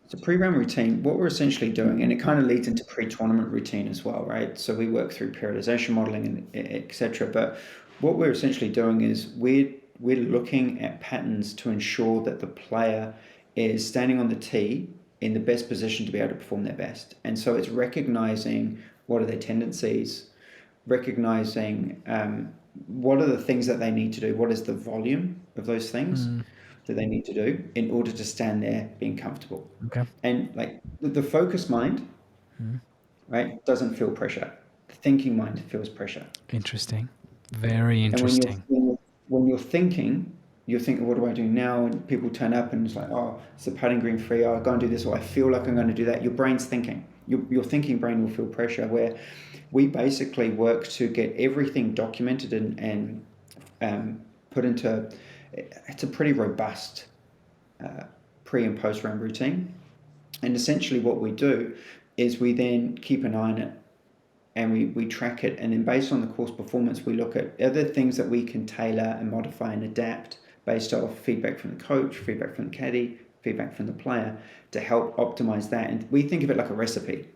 So pre-round routine, what we're essentially doing, and it kind of leads into pre-tournament routine as well, right? So we work through periodization modeling and etc. But what we're essentially doing is we're looking at patterns to ensure that the player is standing on the tee in the best position to be able to perform their best. And so it's recognizing what are their tendencies, recognizing what are the things that they need to do, what is the volume of those things that they need to do in order to stand there being comfortable. Okay. And like the focused mind, right, doesn't feel pressure. The thinking mind feels pressure. Interesting. Very interesting. And when you're thinking, what do I do now? And people turn up and it's like, oh, it's a putting green free. Oh, I'll go and do this, or I feel like I'm going to do that. Your brain's thinking. Your thinking brain will feel pressure, where we basically work to get everything documented and put into, it's a pretty robust pre and post round routine. And essentially what we do is we then keep an eye on it and we track it. And then based on the course performance, we look at other things that we can tailor and modify and adapt based off feedback from the coach, feedback from the caddy, feedback from the player to help optimize that. And we think of it like a recipe.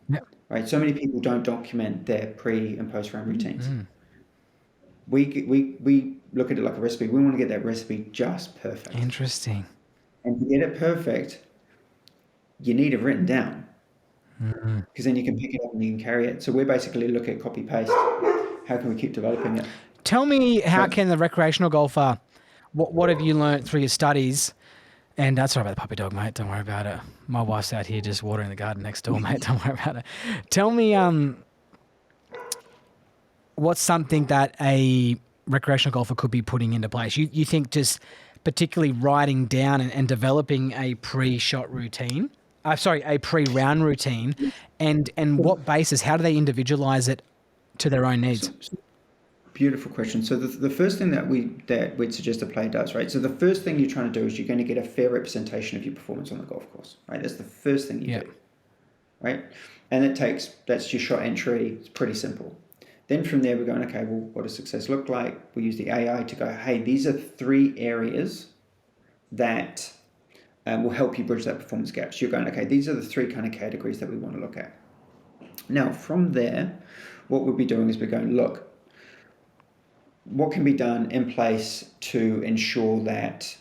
Yep. Right? So many people don't document their pre and post round routines. We look at it like a recipe. We want to get that recipe just perfect. Interesting. And to get it perfect, you need it written down. Because then you can pick it up and you can carry it. So we're basically looking at copy paste. How can we keep developing it? Tell me, how can the recreational golfer, what have you learned through your studies? And that's sorry about the puppy dog, mate. Don't worry about it. My wife's out here just watering the garden next door, mate. Don't worry about it. Tell me, what's something that a recreational golfer could be putting into place? You think just particularly writing down and developing a pre-shot routine? A pre-round routine, and what basis? How do they individualize it to their own needs? Beautiful question. So the first thing that we'd suggest a player does, right? So the first thing you're trying to do is you're going to get a fair representation of your performance on the golf course, right? That's the first thing you do, right? And that's your shot entry. It's pretty simple. Then from there, we're going, okay, well, what does success look like? We use the AI to go, hey, these are 3 areas that will help you bridge that performance gap. So you're going, okay, these are the 3 kind of categories that we want to look at. Now, from there, what we'll be doing is we're going, look, what can be done in place to ensure that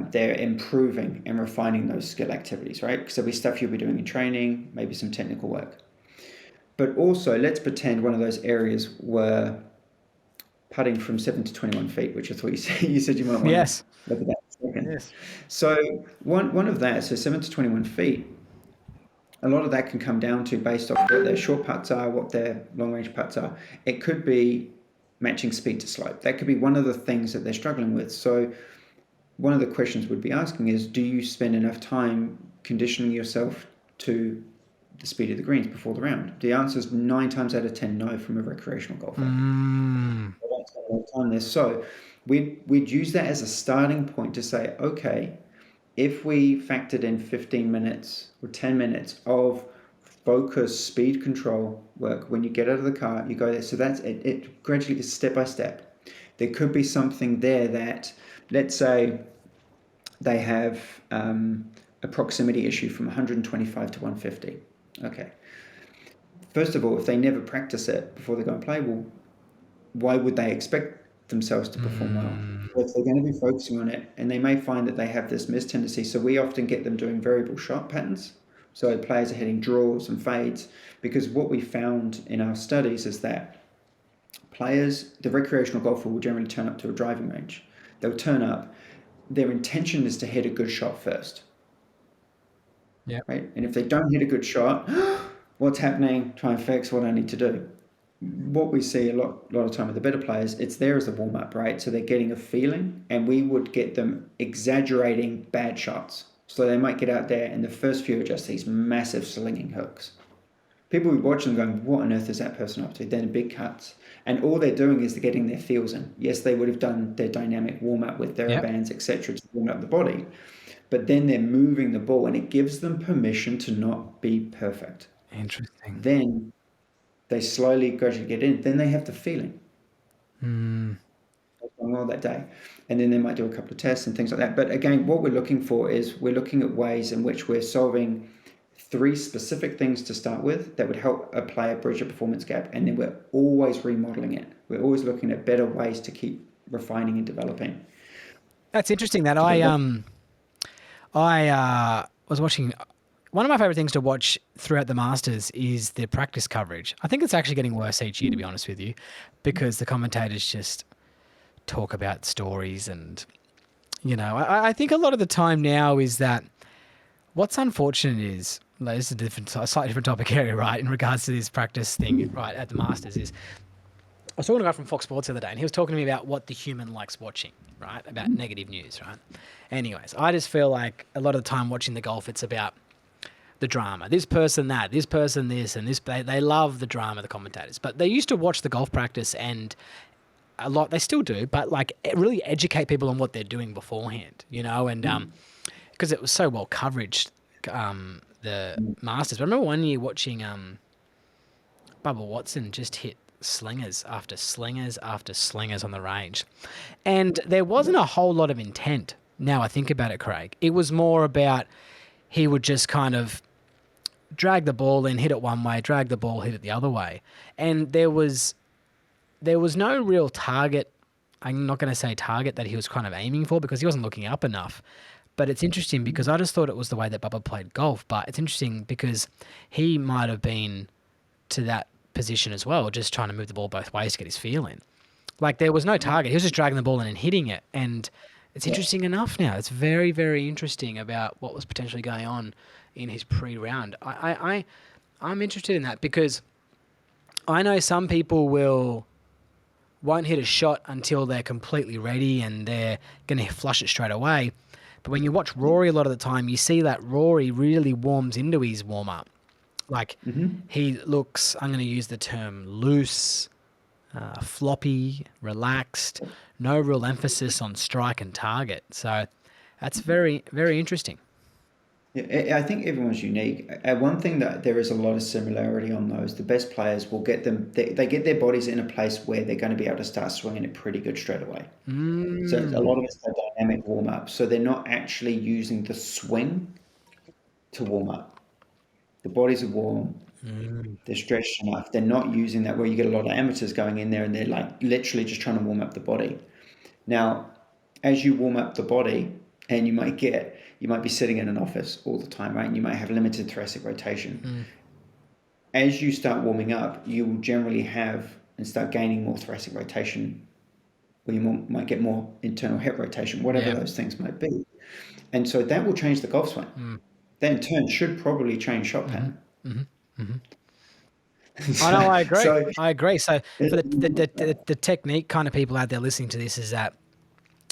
they're improving and refining those skill activities, right? Because there'll be stuff you'll be doing in training, maybe some technical work. But also, let's pretend one of those areas were putting from 7 to 21 feet, which I thought you said you might want Yes. to look at that in a second. Yes. So one of that, so 7 to 21 feet, a lot of that can come down to based off what their short putts are, what their long range putts are. It could be matching speed to slope. That could be one of the things that they're struggling with. So one of the questions we'd be asking is, do you spend enough time conditioning yourself to the speed of the greens before the round? The answer is 9 times out of 10 no from a recreational golfer. They don't spend a lot of time there. So we'd use that as a starting point to say, okay, if we factored in 15 minutes or 10 minutes of focus, speed control work, when you get out of the car, you go there. So that's it gradually is step by step. There could be something there that, let's say they have a proximity issue from 125 to 150. Okay. First of all, if they never practice it before they go and play, well, why would they expect themselves to perform well? If they're going to be focusing on it, and they may find that they have this miss tendency, so we often get them doing variable shot patterns. So players are hitting draws and fades, because what we found in our studies is that players, the recreational golfer will generally turn up to a driving range. They'll turn up. Their intention is to hit a good shot first. Yeah. Right? And if they don't hit a good shot, what's happening? Try and fix what I need to do. What we see a lot of time with the better players, it's there as a warm-up, right? So they're getting a feeling, and we would get them exaggerating bad shots. So they might get out there, and the first few are just these massive slinging hooks. People would watch them going, what on earth is that person up to? Then big cuts. And all they're doing is they're getting their feels in. Yes, they would have done their dynamic warm-up with TheraBands, etc., to warm up the body. But then they're moving the ball, and it gives them permission to not be perfect. Interesting. Then they slowly, gradually get in. Then they have the feeling. What's going on that day. And then they might do a couple of tests and things like that. But again, what we're looking for is we're looking at ways in which we're solving 3 specific things to start with that would help a player bridge a performance gap. And then we're always remodeling it. We're always looking at better ways to keep refining and developing. That's interesting that I was watching. One of my favorite things to watch throughout the Masters is the practice coverage. I think it's actually getting worse each year, to be honest with you, because the commentators just talk about stories. And, I think a lot of the time now is that what's unfortunate is, this is a slightly different topic area, right, in regards to this practice thing, right, at the Masters is, I was talking to a guy from Fox Sports the other day, and he was talking to me about what the human likes watching, right, about negative news, right? Anyways, I just feel like a lot of the time watching the golf, it's about the drama. This person that, this person this, and this. They love the drama, the commentators. But they used to watch the golf practice, and a lot, they still do, but like really educate people on what they're doing beforehand, and because it was so well coveraged, the Masters. But I remember one year watching Bubba Watson just hit slingers after slingers after slingers on the range. And there wasn't a whole lot of intent, now I think about it, Craig. It was more about he would just kind of drag the ball in, hit it one way, drag the ball, hit it the other way. And there was no real target. I'm not going to say target that he was kind of aiming for, because he wasn't looking up enough. But it's interesting because I just thought it was the way that Bubba played golf. But it's interesting because he might have been to that position as well, just trying to move the ball both ways to get his feel in. Like there was no target. He was just dragging the ball in and hitting it. And it's interesting enough now. It's very, very interesting about what was potentially going on in his pre-round. I'm interested in that because I know some people won't hit a shot until they're completely ready and they're going to flush it straight away. But when you watch Rory a lot of the time, you see that Rory really warms into his warm-up. Like he looks, I'm going to use the term loose, floppy, relaxed, no real emphasis on strike and target. So that's very, very interesting. I think everyone's unique. One thing that there is a lot of similarity on those, the best players will get them, they get their bodies in a place where they're going to be able to start swinging it pretty good straight away. So a lot of it's a dynamic warm up. So they're not actually using the swing to warm up. The bodies are warm, they're stretched enough. They're not using that where you get a lot of amateurs going in there and they're like literally just trying to warm up the body. Now, as you warm up the body, and you might be sitting in an office all the time, right? And you might have limited thoracic rotation. As you start warming up, you will generally have and start gaining more thoracic rotation, or you might get more internal hip rotation, whatever those things might be. And so that will change the golf swing. That in turn should probably change shot pattern. I know, I agree. So I agree. So for the technique kind of people out there listening to this is that,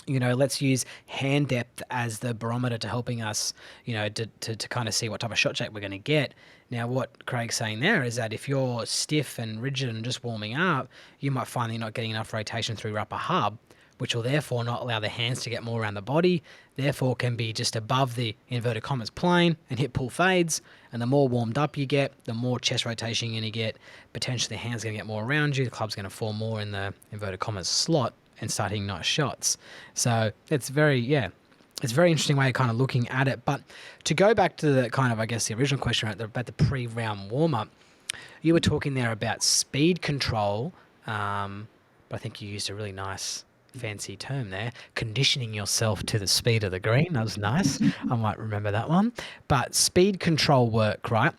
let's use hand depth as the barometer to helping us, to kind of see what type of shot shape we're going to get. Now, what Craig's saying there is that if you're stiff and rigid and just warming up, you might find that you're not getting enough rotation through your upper hub, which will therefore not allow the hands to get more around the body, therefore can be just above the inverted commas plane and hit pull fades. And the more warmed up you get, the more chest rotation you're going to get. Potentially the hand's going to get more around you. The club's going to fall more in the inverted commas slot and start hitting nice shots. So it's very interesting way of kind of looking at it. But to go back to the kind of, I guess, the original question about the pre-round warm-up, you were talking there about speed control, but I think you used a really nice fancy term there, conditioning yourself to the speed of the green. That was nice. I might remember that one. But speed control work, right?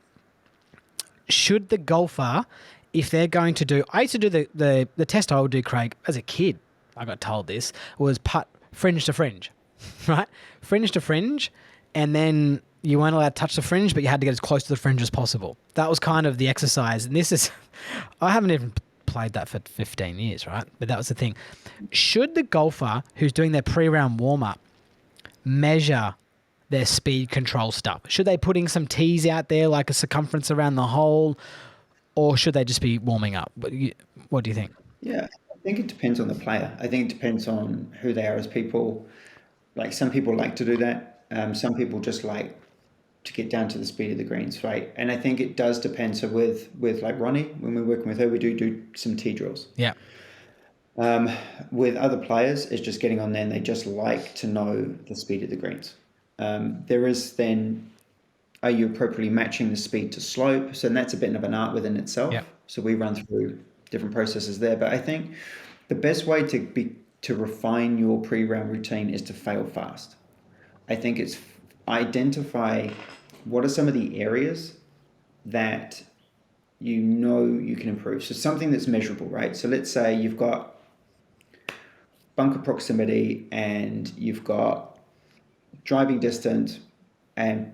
Should the golfer, if they're going to do, I used to do the test I would do, Craig, as a kid, I got told this, was putt fringe to fringe, right? Fringe to fringe, and then you weren't allowed to touch the fringe, but you had to get as close to the fringe as possible. That was kind of the exercise. And this is, I haven't even played that for 15 years, right? But that was the thing. Should the golfer who's doing their pre-round warm-up measure their speed control stuff? Should they putting some tees out there, like a circumference around the hole, or should they just be warming up? What do you think? yeah, I think it depends on the player. I think it depends on who they are as people. Like some people like to do that. Some people just like to get down to the speed of the greens, right? And I think it does depend. So with like Ronnie, when we're working with her, we do some tee drills. Yeah. With other players, it's just getting on there and they just like to know the speed of the greens. There is then, are you appropriately matching the speed to slope? So that's a bit of an art within itself. Yeah. So we run through different processes there. But I think the best way to refine your pre-round routine is to fail fast. I think it's identify what are some of the areas that you can improve. So something that's measurable, right? So let's say you've got bunker proximity and you've got driving distance and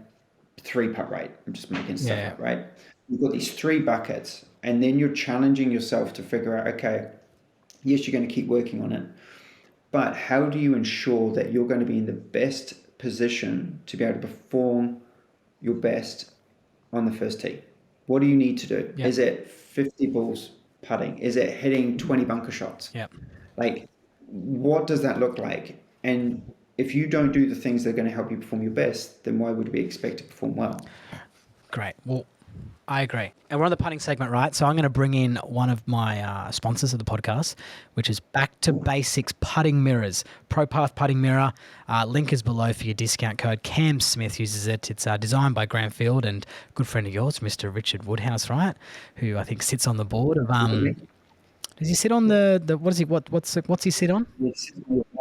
3-putt rate. I'm just making stuff up, right? You've got these 3 buckets and then you're challenging yourself to figure out, okay, yes, you're going to keep working on it, but how do you ensure that you're going to be in the best position to be able to perform your best on the first tee? What do you need to do? Is it 50 balls putting? Is it hitting 20 bunker shots? Yep. Like, what does that look like? And if you don't do the things that are going to help you perform your best, then why would we expect to perform well? Great. Well, I agree. And we're on the putting segment, right? So I'm going to bring in one of my sponsors of the podcast, which is Back to Basics Putting Mirrors. ProPath Putting Mirror. Link is below for your discount code. Cam Smith uses it. It's designed by Graham Field and good friend of yours, Mr. Richard Woodhouse, right? Who I think sits on the board of does he sit on the what's he sit on?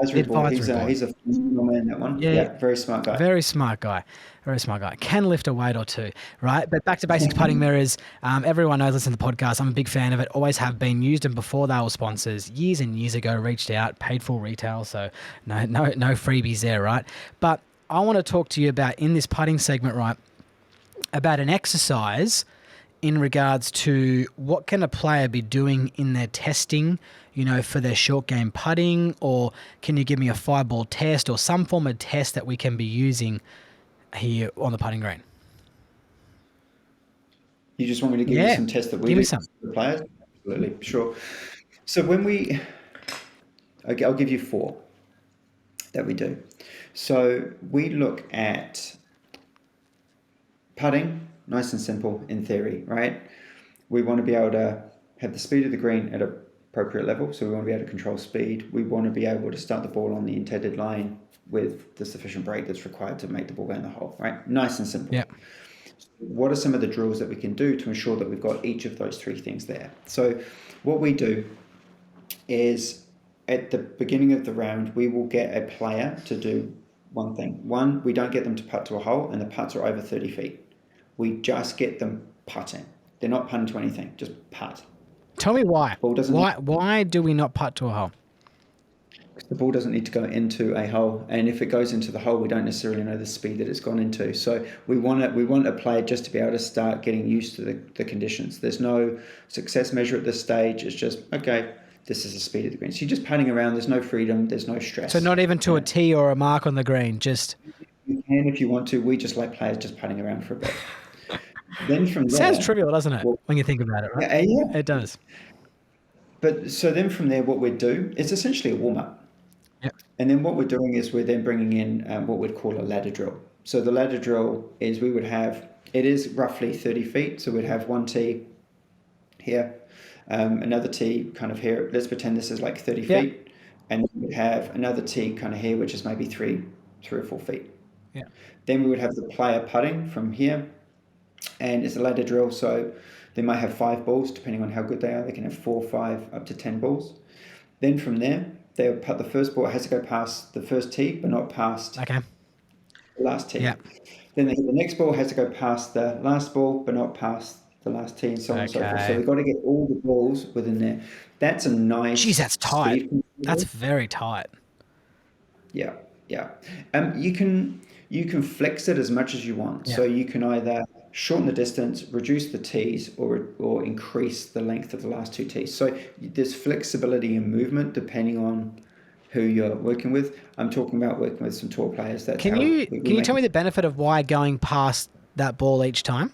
Advisory board. He's a phenomenal man, that one. Yeah, very smart guy. Very smart guy. Very smart guy. Can lift a weight or two, right? But Back to Basics Putting Mirrors. Everyone knows, listen to the podcast. I'm a big fan of it. Always have been. Used them before they were sponsors. Years and years ago, reached out, paid full retail. So no freebies there, right? But I want to talk to you about, in this putting segment, right, about an exercise in regards to what can a player be doing in their testing, for their short game putting, or can you give me a 5-ball test or some form of test that we can be using here on the putting green? You just want me to give you some tests that we do for the players? Absolutely, sure. So I'll give you 4 that we do. So we look at putting, nice and simple in theory, right? We want to be able to have the speed of the green at an appropriate level. So we want to be able to control speed. We want to be able to start the ball on the intended line with the sufficient break that's required to make the ball go in the hole, right? Nice and simple. Yeah. What are some of the drills that we can do to ensure that we've got each of those three things there? So what we do is at the beginning of the round, we will get a player to do one thing. One, we don't get them to putt to a hole, and the putts are over 30 feet. We just get them putting. They're not putting to anything, just putt. Tell me why. Ball doesn't Why do we not putt to a hole? The ball doesn't need to go into a hole, and if it goes into the hole, we don't necessarily know the speed that it's gone into. So we want a player just to be able to start getting used to the conditions. There's no success measure at this stage. It's just, okay, this is the speed of the green. So you're just putting around. There's no freedom. There's no stress. So not even to a tee or a mark on the green, just... You can if you want to. We just like players just putting around for a bit. Then from there... Sounds trivial, doesn't it, when you think about it, right? Yeah. It does. But so then from there, what we'd do, it's essentially a warm-up. Yep. And then what we're doing is we're then bringing in what we'd call a ladder drill. So the ladder drill is we would have, it is roughly 30 feet. So we'd have one tee here, another tee kind of here. Let's pretend this is like 30 feet. And then we'd have another tee kind of here, which is maybe three or 4 feet. Yeah. Then we would have the player putting from here. And it's a ladder drill. So they might have 5 balls, depending on how good they are. They can have 4, 5, up to 10 balls. Then from there, they'll putt the first ball. It has to go past the first tee, but not past the last tee. Yeah. Then the next ball has to go past the last ball, but not past the last tee, and so on and so forth. So they've got to get all the balls within there. That's a nice... Jeez, that's tight. speed. That's very tight. Yeah. You can flex it as much as you want. Yeah. So you can either shorten the distance, reduce the tees, or increase the length of the last 2 tees. So there's flexibility in movement depending on who you're working with. I'm talking about working with some tour players. Can you tell me the benefit of why going past that ball each time?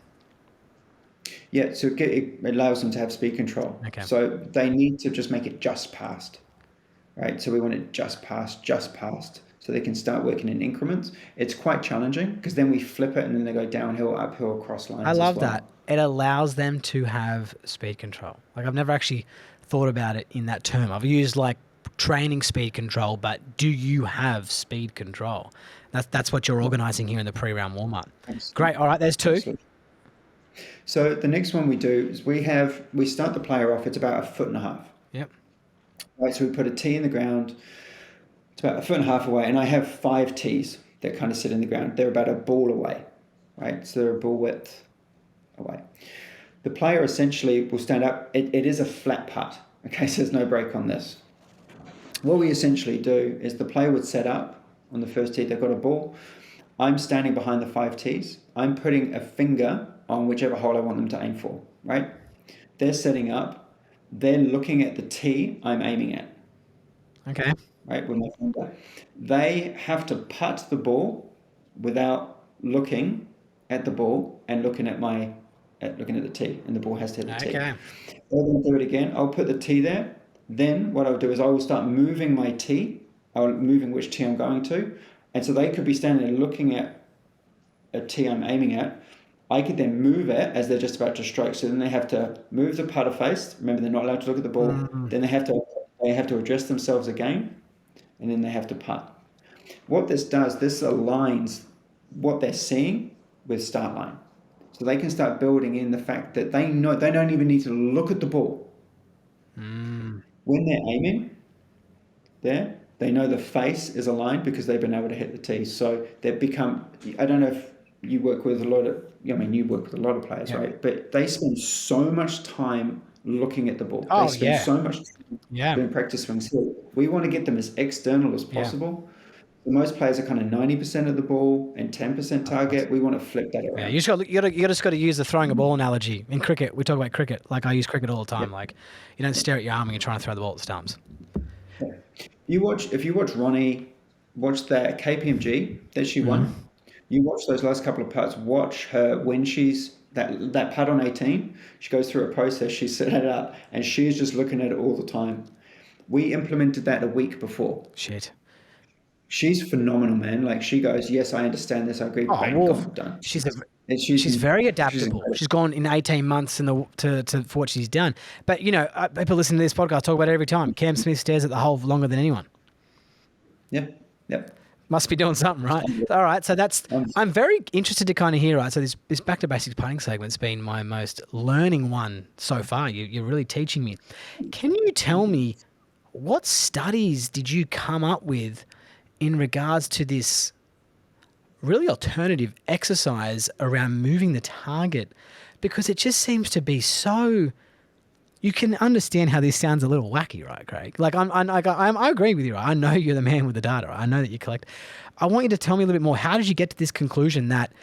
Yeah, so it allows them to have speed control. Okay. So they need to just make it just past, right? So we want it just past, so they can start working in increments. It's quite challenging because then we flip it and then they go downhill, uphill, across lines. I love that. It allows them to have speed control. Like I've never actually thought about it in that term. I've used like training speed control, but do you have speed control? That's what you're organising here in the pre-round warm-up. Great. All right, there's 2. Absolutely. So the next one we do is we start the player off. It's about 1.5 feet. Yep. Right. So we put a tee in the ground. It's about 1.5 feet away, and I have 5 tees that kind of sit in the ground. They're about a ball away, right? So they're a ball width away. The player essentially will stand up. It is a flat putt, okay? So there's no break on this. What we essentially do is the player would set up on the first tee. They've got a ball. I'm standing behind the 5 tees. I'm putting a finger on whichever hole I want them to aim for, right? They're setting up. They're looking at the tee I'm aiming at. Okay. Right, with my finger. They have to putt the ball without looking at the ball and looking at the tee, and the ball has to hit the tee. Okay. They're going to do it again. I'll put the tee there. Then what I'll do is I will start moving my tee. Moving which tee I'm going to, and so they could be standing there looking at a tee I'm aiming at. I could then move it as they're just about to stroke. So then they have to move the putter face. Remember, they're not allowed to look at the ball. Then they have to address themselves again, and then they have to putt. What this does, this aligns what they're seeing with start line. So they can start building in the fact that they know they don't even need to look at the ball. When they're aiming there, they know the face is aligned because they've been able to hit the tee. So they've become, I don't know if you work with a lot of, you work with a lot of players, right? But they spend so much time looking at the ball. They spend so much time doing practice swings here. We want to get them as external as possible. So most players are kind of 90% of the ball and 10% target. We want to flip that around. Yeah, you just got to use the throwing a ball analogy. In cricket, we talk about cricket. Like I use cricket all the time. Like you don't stare at your arm when you're trying to throw the ball at the stumps. Yeah. If you watch Ronnie, watch that KPMG that she won. You watch those last couple of putts. Watch her when she's that putt on 18. She goes through a process. She set it up, and she's just looking at it all the time. We implemented that a week before. Shit. She's phenomenal, man. Like she goes, yes, I understand this. I agree. Oh, Bang, well, gone, done. she's a, And she's very she's adaptable. incredible. She's gone in 18 months for what she's done. But, people listen to this podcast talk about it every time. Cam Smith stares at the hole longer than anyone. Yeah, yep. Must be doing something, right? Um, All right. So I'm very interested to kind of hear, right? So this back to basics putting segment's been my most learning one so far. You're really teaching me. Can you tell me what studies did you come up with in regards to this really alternative exercise around moving the target? Because it just seems to be so. You can understand how this sounds a little wacky, right, Craig? Like I agree with you. Right? I know you're the man with the data. Right? I know that you collect. I want you to tell me a little bit more. How did you get to this conclusion that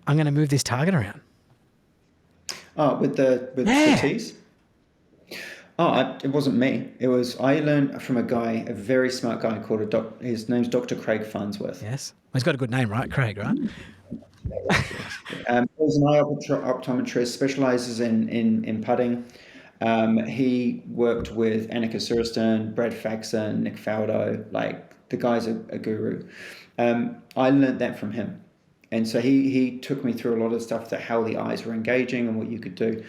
I'm going to move this target around? Oh, with the Yeah. tees. It wasn't me. I learned from a very smart guy called his name's Dr. Craig Farnsworth. Yes. Well, he's got a good name, right, Craig? Right. He's an eye optometrist, specializes in putting. He worked with Annika Suraston, Brad Faxon, Nick Faldo. Like the guy's a guru. I learned that from him, and so he took me through a lot of stuff that how the eyes were engaging and what you could do.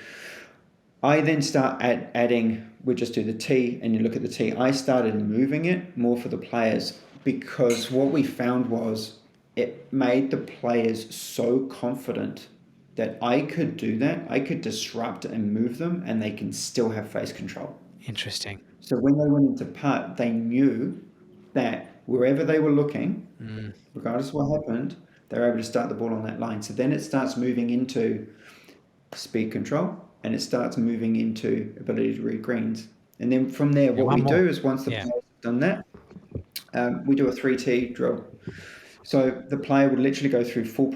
I then start adding. We just do the tee, and you look at the tee. I started moving it more for the players because what we found was it made the players so confident that I could do that. I could disrupt and move them, and they can still have face control. Interesting. So when they went into putt, they knew that wherever they were looking, regardless of what happened, they were able to start the ball on that line. So then it starts moving into speed control, and it starts moving into ability to read greens. And then from there, what we do is once the players have done that, we do a 3T drill. So the player would literally go through full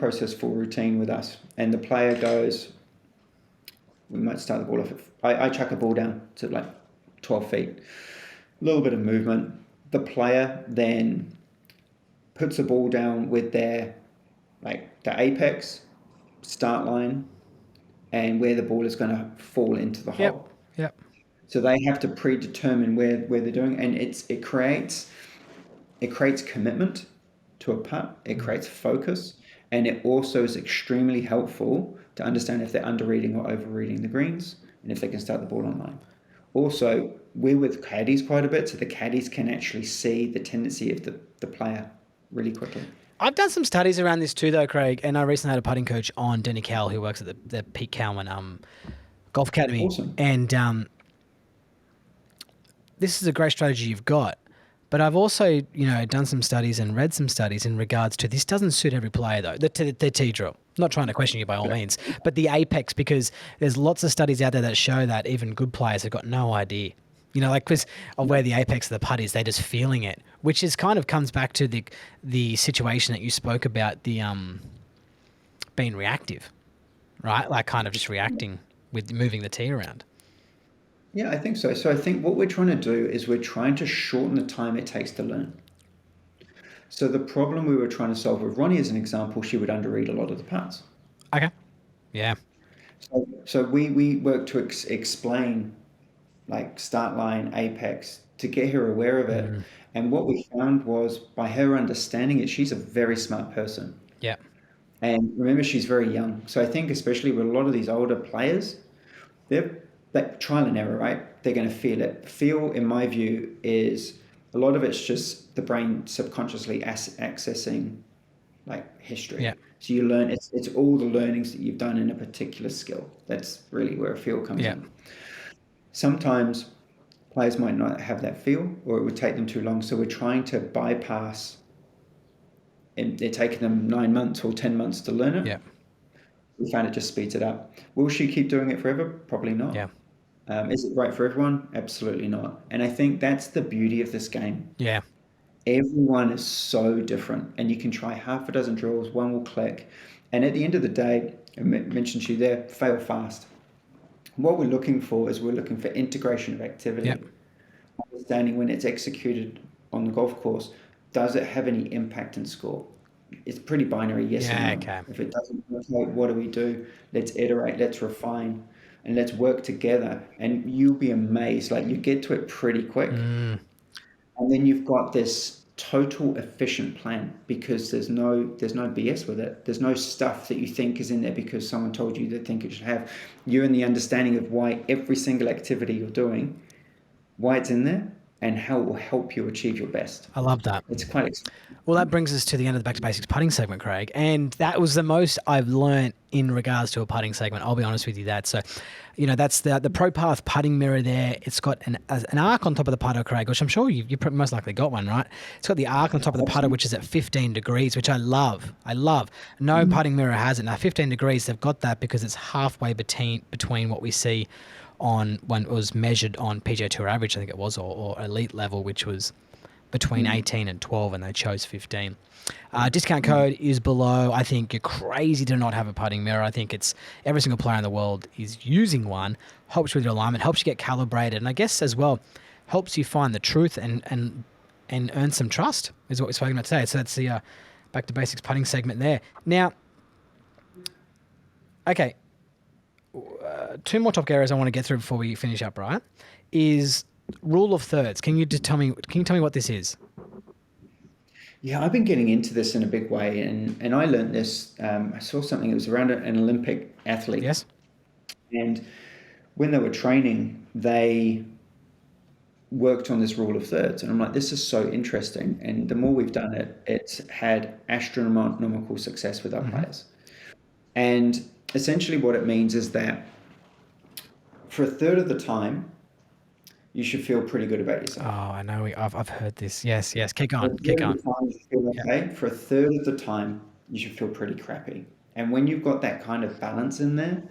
routine with us. And the player goes, we might start the ball off. I chuck a ball down to like 12 feet. A little bit of movement. The player then puts the ball down with the apex, start line, and where the ball is going to fall into the hole. Yep. So they have to predetermine where they're doing, and it creates commitment to a putt. It creates focus, and it also is extremely helpful to understand if they're underreading or overreading the greens, and if they can start the ball on line. Also, we're with caddies quite a bit, so the caddies can actually see the tendency of the player really quickly. I've done some studies around this too, though, Craig, and I recently had a putting coach on, Denny Cowell, who works at the Pete Cowan Golf Academy. Awesome. And this is a great strategy you've got. But I've also, done some studies and read some studies in regards to this doesn't suit every player, though, the tee drill. Not trying to question you by all means, but the apex, because there's lots of studies out there that show that even good players have got no idea. Because of where the apex of the putt is, they're just feeling it, which is kind of comes back to the situation that you spoke about, the being reactive, right? Like kind of just reacting with moving the tee around. Yeah, I think so. So I think what we're trying to do is we're trying to shorten the time it takes to learn. So the problem we were trying to solve with Ronnie as an example, she would underread a lot of the putts. Okay. Yeah. So we work to explain like start line, apex, to get her aware of it. And what we found was by her understanding it, she's a very smart person. Yeah. And remember, she's very young. So I think especially with a lot of these older players, they're that trial and error, right? They're going to feel it. Feel, in my view, is a lot of it's just the brain subconsciously accessing like history. Yeah. So you learn, it's all the learnings that you've done in a particular skill. That's really where a feel comes in. Sometimes players might not have that feel, or it would take them too long. So we're trying to bypass, and they're taking them 9 months or 10 months to learn it. Yeah. We found it just speeds it up. Will she keep doing it forever? Probably not. Yeah. Is it right for everyone? Absolutely not. And I think that's the beauty of this game. Yeah. Everyone is so different, and you can try half a dozen drills, one will click. And at the end of the day, I mentioned to you there, fail fast. What we're looking for is we're looking for integration of activity. Yep. Understanding when it's executed on the golf course, does it have any impact in score? It's pretty binary, yes or no. Okay. If it doesn't work out, what do we do? Let's iterate, let's refine, and let's work together. And you'll be amazed. Like you get to it pretty quick. And then you've got this total efficient plan because there's no BS with it. There's no stuff that you think is in there because someone told you they think it should have. You're in the understanding of why every single activity you're doing, why it's in there, and how it will help you achieve your best. I love that. It's quite Well, that brings us to the end of the Back to Basics putting segment, Craig. And that was the most I've learned in regards to a putting segment. I'll be honest with you, so, that's the Pro Path putting mirror there. It's got an arc on top of the putter, Craig, which I'm sure you most likely got one, right? It's got the arc on top of the putter, which is at 15 degrees, which I love. No putting mirror has it. Now, 15 degrees, they've got that because it's halfway between what we see on when it was measured on PGA Tour average, I think it was, or elite level, which was between 18 and 12, and they chose 15. Discount code is below. I think you're crazy to not have a putting mirror. I think it's every single player in the world is using one. Helps with your alignment, helps you get calibrated, and I guess as well helps you find the truth and earn some trust is what we're speaking about today. So that's the Back to Basics putting segment there. Now, okay, two more topic areas I want to get through before we finish up, right? Is rule of thirds. Can you tell me what this is? Yeah, I've been getting into this in a big way, and I learned this. I saw something. It was around an Olympic athlete. Yes. And when they were training, they worked on this rule of thirds, and I'm like, this is so interesting. And the more we've done it, it's had astronomical success with our players. And essentially, what it means is that for a third of the time, you should feel pretty good about yourself. Oh, I know. I've heard this. Yes. Keep going. Keep going. Okay. For a third of the time, you should feel pretty crappy. And when you've got that kind of balance in there,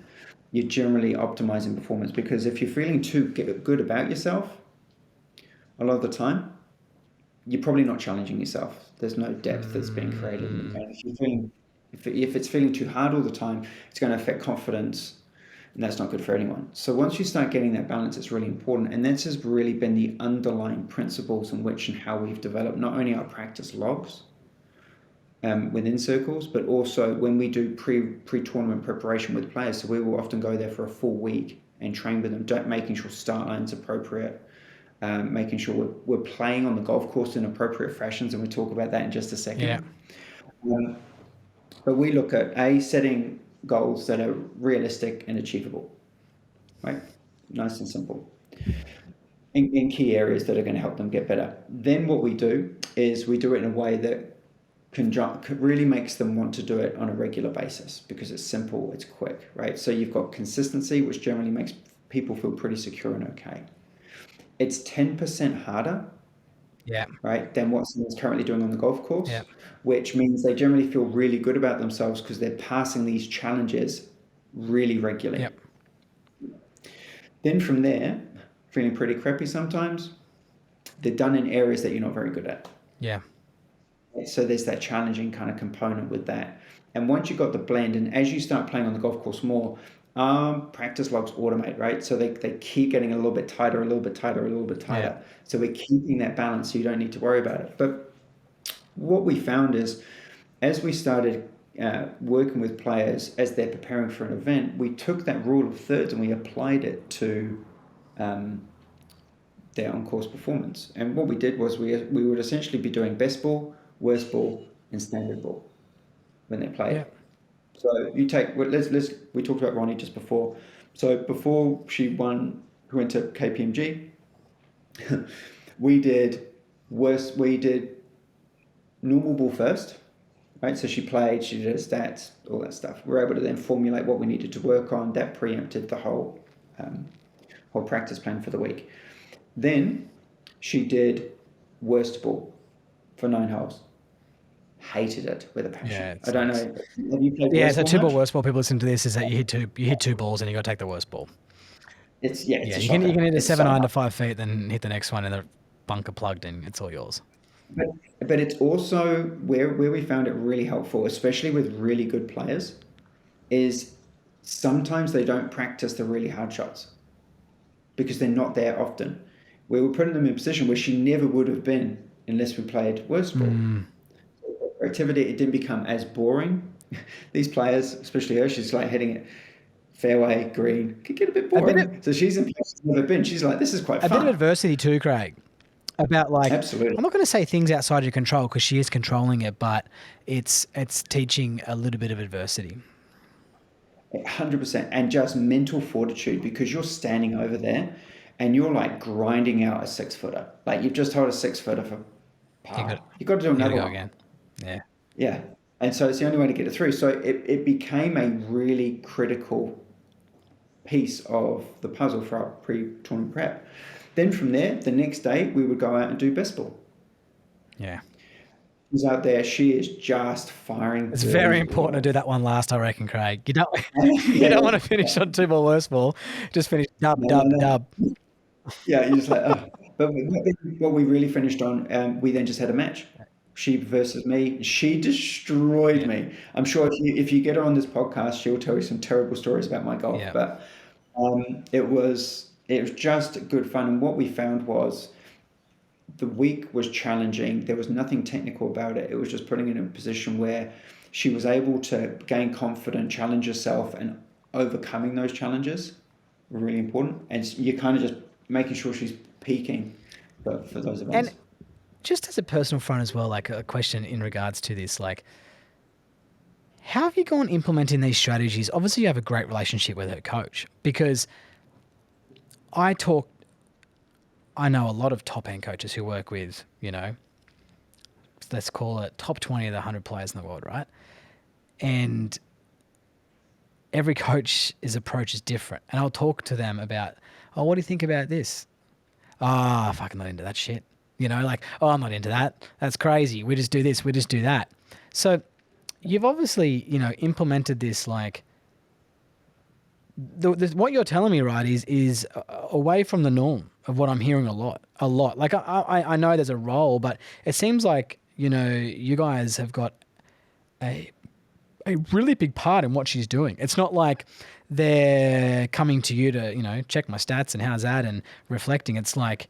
you're generally optimizing performance. Because if you're feeling too good about yourself, a lot of the time, you're probably not challenging yourself. There's no depth that's being created. And if you're feeling, if it's feeling too hard all the time, it's going to affect confidence. And that's not good for anyone. So once you start getting that balance, it's really important. And this has really been the underlying principles in which and how we've developed not only our practice logs within circles, but also when we do pre-tournament preparation with players. So we will often go there for a full week and train with them, making sure start line's appropriate, making sure we're playing on the golf course in appropriate fashions. And we'll talk about that in just a second. Yeah. But we look at setting goals that are realistic and achievable, right? Nice and simple. In key areas that are going to help them get better. Then what we do is we do it in a way that really makes them want to do it on a regular basis because it's simple, it's quick, right? So you've got consistency, which generally makes people feel pretty secure and okay. It's 10% harder, right, than what someone's currently doing on the golf course, which means they generally feel really good about themselves because they're passing these challenges really regularly. Then from there, feeling pretty crappy sometimes, they're done in areas that you're not very good at. So there's that challenging kind of component with that. And once you've got the blend, and as you start playing on the golf course more, practice logs automate, right? So they keep getting a little bit tighter, a little bit tighter, a little bit tighter. So we're keeping that balance so you don't need to worry about it. But what we found is as we started working with players as they're preparing for an event, we took that rule of thirds and we applied it to their on-course performance. And what we did was we would essentially be doing best ball, worst ball, and standard ball when they play. So you take, we talked about Ronnie just before. So before she went to KPMG, we did normal ball first, right? So she played, she did her stats, all that stuff. We were able to then formulate what we needed to work on. That preempted the whole practice plan for the week. Then she did worst ball for 9 holes. Hated it with a passion. I don't know. Have you played worst so ball two ball much? worst ball. People listen to this is that you hit two balls and you got to take the worst ball. It's you can hit a 7 iron to 5 feet, then hit the next one and the bunker plugged in. It's all yours. But it's also where we found it really helpful, especially with really good players, is sometimes they don't practice the really hard shots because they're not there often. We were putting them in a position where she never would have been unless we played worst ball. Activity, it didn't become as boring. These players, especially her, she's like hitting it fairway, green, could get a bit boring. So she's in places she's never been. She's like, this is quite fun. A bit of adversity too, Craig. about like, Absolutely. I'm not going to say things outside your control because she is controlling it, but it's teaching a little bit of adversity. 100%. And just mental fortitude, because you're standing over there and you're like grinding out a 6 footer. Like you've just held a 6 footer for You got par. You've got to do you got to another go one. again. Yeah. Yeah. And so it's the only way to get it through. So it became a really critical piece of the puzzle for our pre-tournament prep. Then from there, the next day, we would go out and do best ball. Yeah. She's out there. She is just firing It's very birdies important to do all that one last, I reckon, Craig. You don't over. you Yeah, don't yeah. want to finish on 2 ball worst ball. Just finish dub, No, no, dub, no. dub. Yeah, you're just like, oh. But what we really finished on, we then just had a match. She versus me. She destroyed Yeah. me. I'm sure if you get her on this podcast, she'll tell you some terrible stories about my golf. Yeah. But it was just good fun. And what we found was the week was challenging. There was nothing technical about it. It was just putting her in a position where she was able to gain confidence, challenge herself, and overcoming those challenges were really important. And you're kind of just making sure she's peaking for those And events. just as a personal front as well, like a question in regards to this, like, how have you gone implementing these strategies? Obviously, you have a great relationship with her coach because I talk, I know a lot of top end coaches who work with, let's call it top 20 of the 100 players in the world, right? And every coach's approach is different. And I'll talk to them about, oh, what do you think about this? Ah, fucking not into that shit. Like, oh, I'm not into that. That's crazy. We just do this. We just do that. So you've obviously, implemented this, like, what you're telling me, right, is away from the norm of what I'm hearing a lot. Like, I know there's a role, but it seems like, you guys have got a really big part in what she's doing. It's not like they're coming to you to, check my stats and how's that and reflecting. It's like,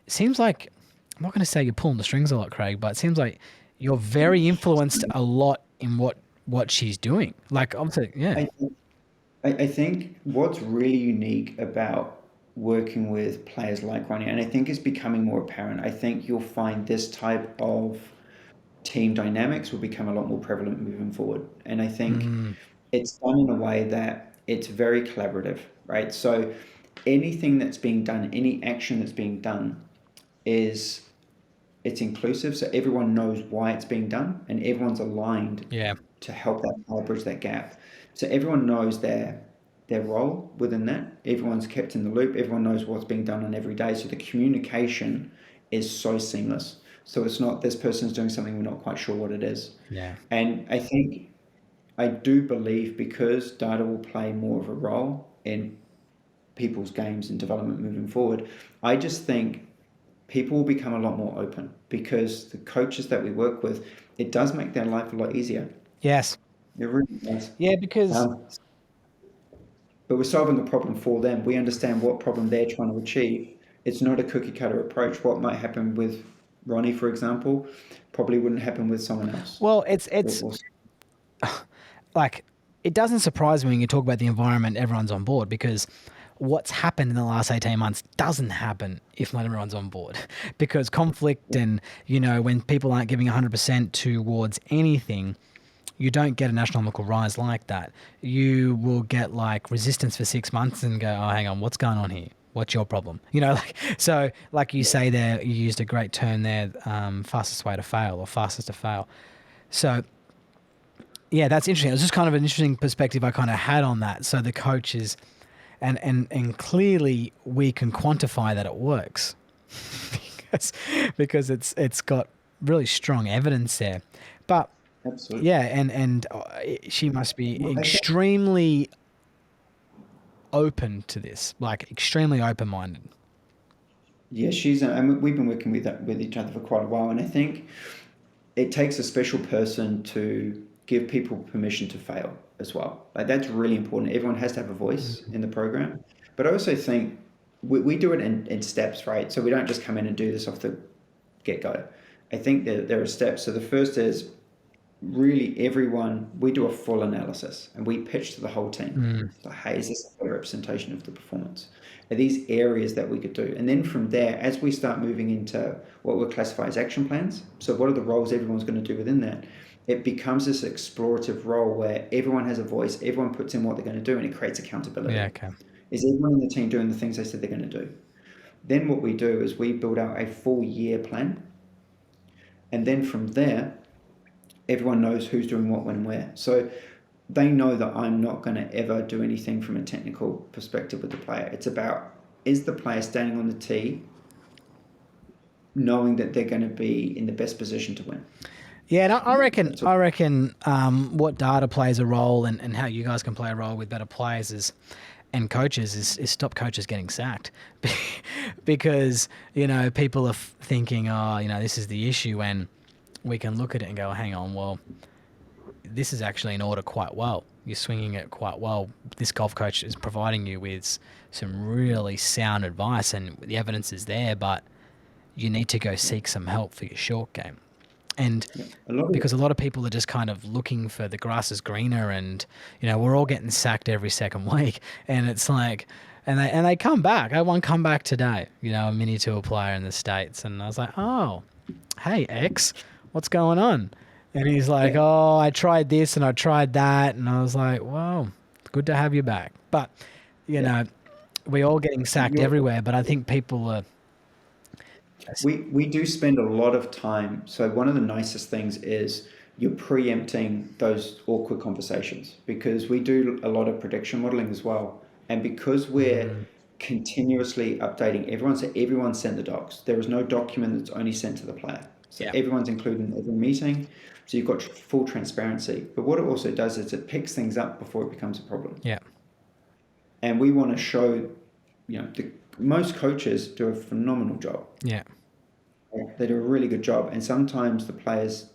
it seems like, I'm not going to say you're pulling the strings a lot, Craig, but it seems like you're very influenced a lot in what she's doing. Like, obviously, yeah. I, I think what's really unique about working with players like Ronnie, and I think it's becoming more apparent, I think you'll find this type of team dynamics will become a lot more prevalent moving forward. And I think Mm, it's done in a way that it's very collaborative, right? So anything that's being done, any action that's being done is it's inclusive, so everyone knows why it's being done and everyone's aligned yeah. to help that player bridge that gap. So everyone knows their role within that. Everyone's kept in the loop. Everyone knows what's being done on every day. So the communication is so seamless. So it's not this person's doing something we're not quite sure what it is. Yeah. And I do believe because data will play more of a role in people's games and development moving forward, I just think people will become a lot more open because the coaches that we work with, it does make their life a lot easier. Yes. It really does. Yeah, because Um, but we're solving the problem for them. We understand what problem they're trying to achieve. It's not a cookie cutter approach. What might happen with Ronnie, for example, probably wouldn't happen with someone else. well, it's Or- like, it doesn't surprise me when you talk about the environment, everyone's on board because what's happened in the last 18 months doesn't happen if not everyone's on board because conflict and, when people aren't giving 100% towards anything, you don't get a national rise like that. You will get like resistance for 6 months and go, oh, hang on, what's going on here? What's your problem? So like you say there, you used a great term there, fastest way to fail or fastest to fail. So yeah, that's interesting. It was just kind of an interesting perspective I kind of had on that. So the coaches, and clearly we can quantify that it works because it's got really strong evidence there. But Absolutely. yeah, and she must be Well, extremely open to this, like extremely open-minded. yeah, and we've been working with each other for quite a while, and I think it takes a special person to give people permission to fail as well. Like that's really important. Everyone has to have a voice in the program, but I also think we do it in steps, right? So we don't just come in and do this off the get go. I think there are steps. So the first is really everyone, we do a full analysis and we pitch to the whole team. Mm. Like, hey, is this a fair representation of the performance? Are these areas that we could do? And then from there, as we start moving into what we'll classify as action plans, so what are the roles everyone's going to do within that? It becomes this explorative role where everyone has a voice, everyone puts in what they're going to do, and it creates accountability. Yeah, okay. Is everyone in the team doing the things they said they're going to do? Then what we do is we build out a full year plan. And then from there, everyone knows who's doing what, when, where. So they know that I'm not going to ever do anything from a technical perspective with the player. It's about, is the player standing on the tee knowing that they're going to be in the best position to win? Yeah, and I reckon what data plays a role and how you guys can play a role with better players and coaches is stop coaches getting sacked. Because, people are thinking, this is the issue, when we can look at it and go, hang on, well, this is actually in order quite well. You're swinging it quite well. This golf coach is providing you with some really sound advice and the evidence is there, but you need to go seek some help for your short game. And because a lot of people are just kind of looking for the grass is greener and, we're all getting sacked every second week. And it's like, and they come back. I had one come back today, a mini tour player in the States. And I was like, oh, hey, X, what's going on? And he's like, oh, I tried this and I tried that. And I was like, wow, good to have you back. But, we're all getting sacked everywhere. But I think people are... We do spend a lot of time. So one of the nicest things is you're preempting those awkward conversations, because we do a lot of prediction modeling as well. And because we're continuously updating everyone, so everyone sent the docs. There is no document that's only sent to the player. So everyone's included in every meeting. So you've got full transparency. But what it also does is it picks things up before it becomes a problem. Yeah. And we want to show, most coaches do a phenomenal job. Yeah. They do a really good job, and sometimes the players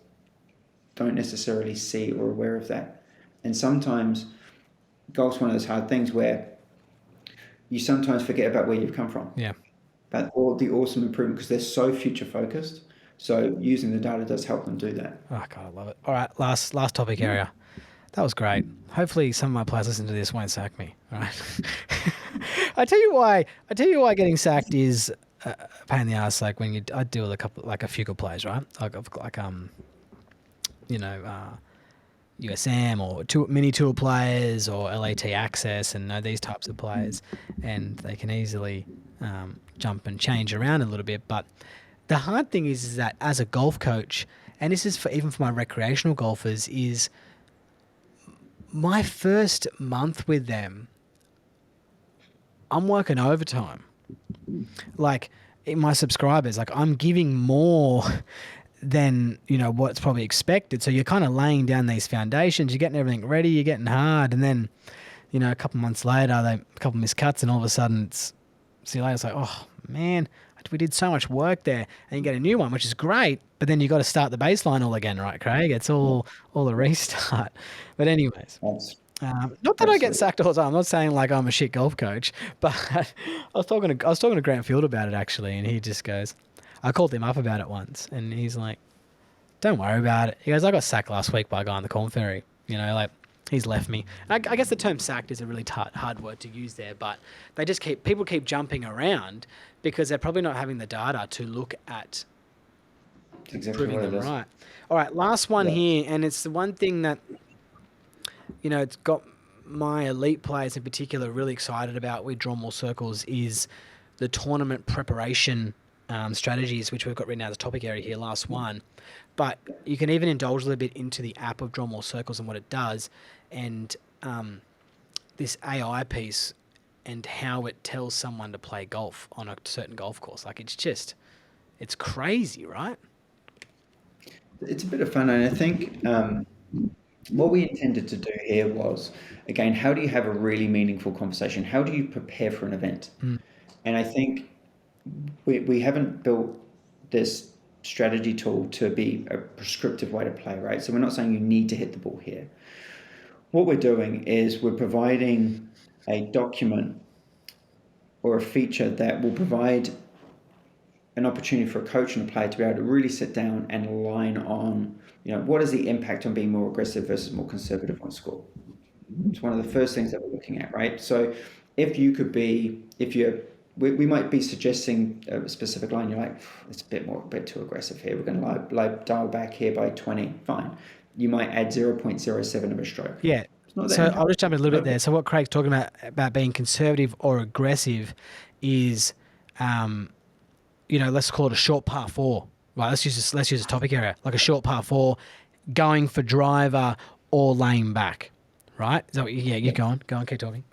don't necessarily see or aware of that. And sometimes golf's one of those hard things where you sometimes forget about where you've come from. Yeah. But all the awesome improvement, because they're so future focused. So using the data does help them do that. Oh God, I love it. All right, last topic area. That was great. Hopefully some of my players listen to this won't sack me. All right. I tell you why getting sacked is a pain in the ass. Like when I deal with a few good players, right? Like USM or mini tour players or LAT Access and these types of players, and they can easily jump and change around a little bit. But the hard thing is that as a golf coach, and this is even for my recreational golfers, is my first month with them, I'm working overtime. Like in my subscribers, like I'm giving more than, what's probably expected. So you're kind of laying down these foundations, you're getting everything ready, you're getting hard. And then, a couple months later, a couple missed cuts and all of a sudden see you later. It's like, oh man, we did so much work there, and you get a new one, which is great. But then you got to start the baseline all again, right, Craig? It's all a restart. But anyways, not that I get sacked all the time. I'm not saying like I'm a shit golf coach, but I was talking to Grant Field about it actually, and he just goes, I called him up about it once, and he's like, "Don't worry about it." He goes, "I got sacked last week by a guy on the Corn Ferry. He's left me." I guess the term sacked is a really hard word to use there, but people keep jumping around because they're probably not having the data to look at proving them right. All right, last one here, and it's the one thing that, it's got my elite players in particular really excited about with Draw More Circles is the tournament preparation strategies, which we've got written out as a topic area here, last one. But you can even indulge a little bit into the app of Draw More Circles and what it does, and this AI piece and how it tells someone to play golf on a certain golf course. Like it's crazy, right? It's a bit of fun, and I think what we intended to do here was, again, how do you have a really meaningful conversation? How do you prepare for an event? And I think we haven't built this strategy tool to be a prescriptive way to play, right? So we're not saying you need to hit the ball here. What we're doing is we're providing a document or a feature that will provide an opportunity for a coach and a player to be able to really sit down and align on, what is the impact on being more aggressive versus more conservative on score. It's one of the first things that we're looking at, right? So if you could be, we might be suggesting a specific line. You're like, it's a bit too aggressive here. We're going to dial back here by 20. Fine. You might add 0.07 of a stroke. Yeah. So I'll just jump in a little bit there. So what Craig's talking about being conservative or aggressive is, let's call it a short par four. Right, let's use a topic area, like a short par four, going for driver or laying back, right? Is that what you're going, keep talking.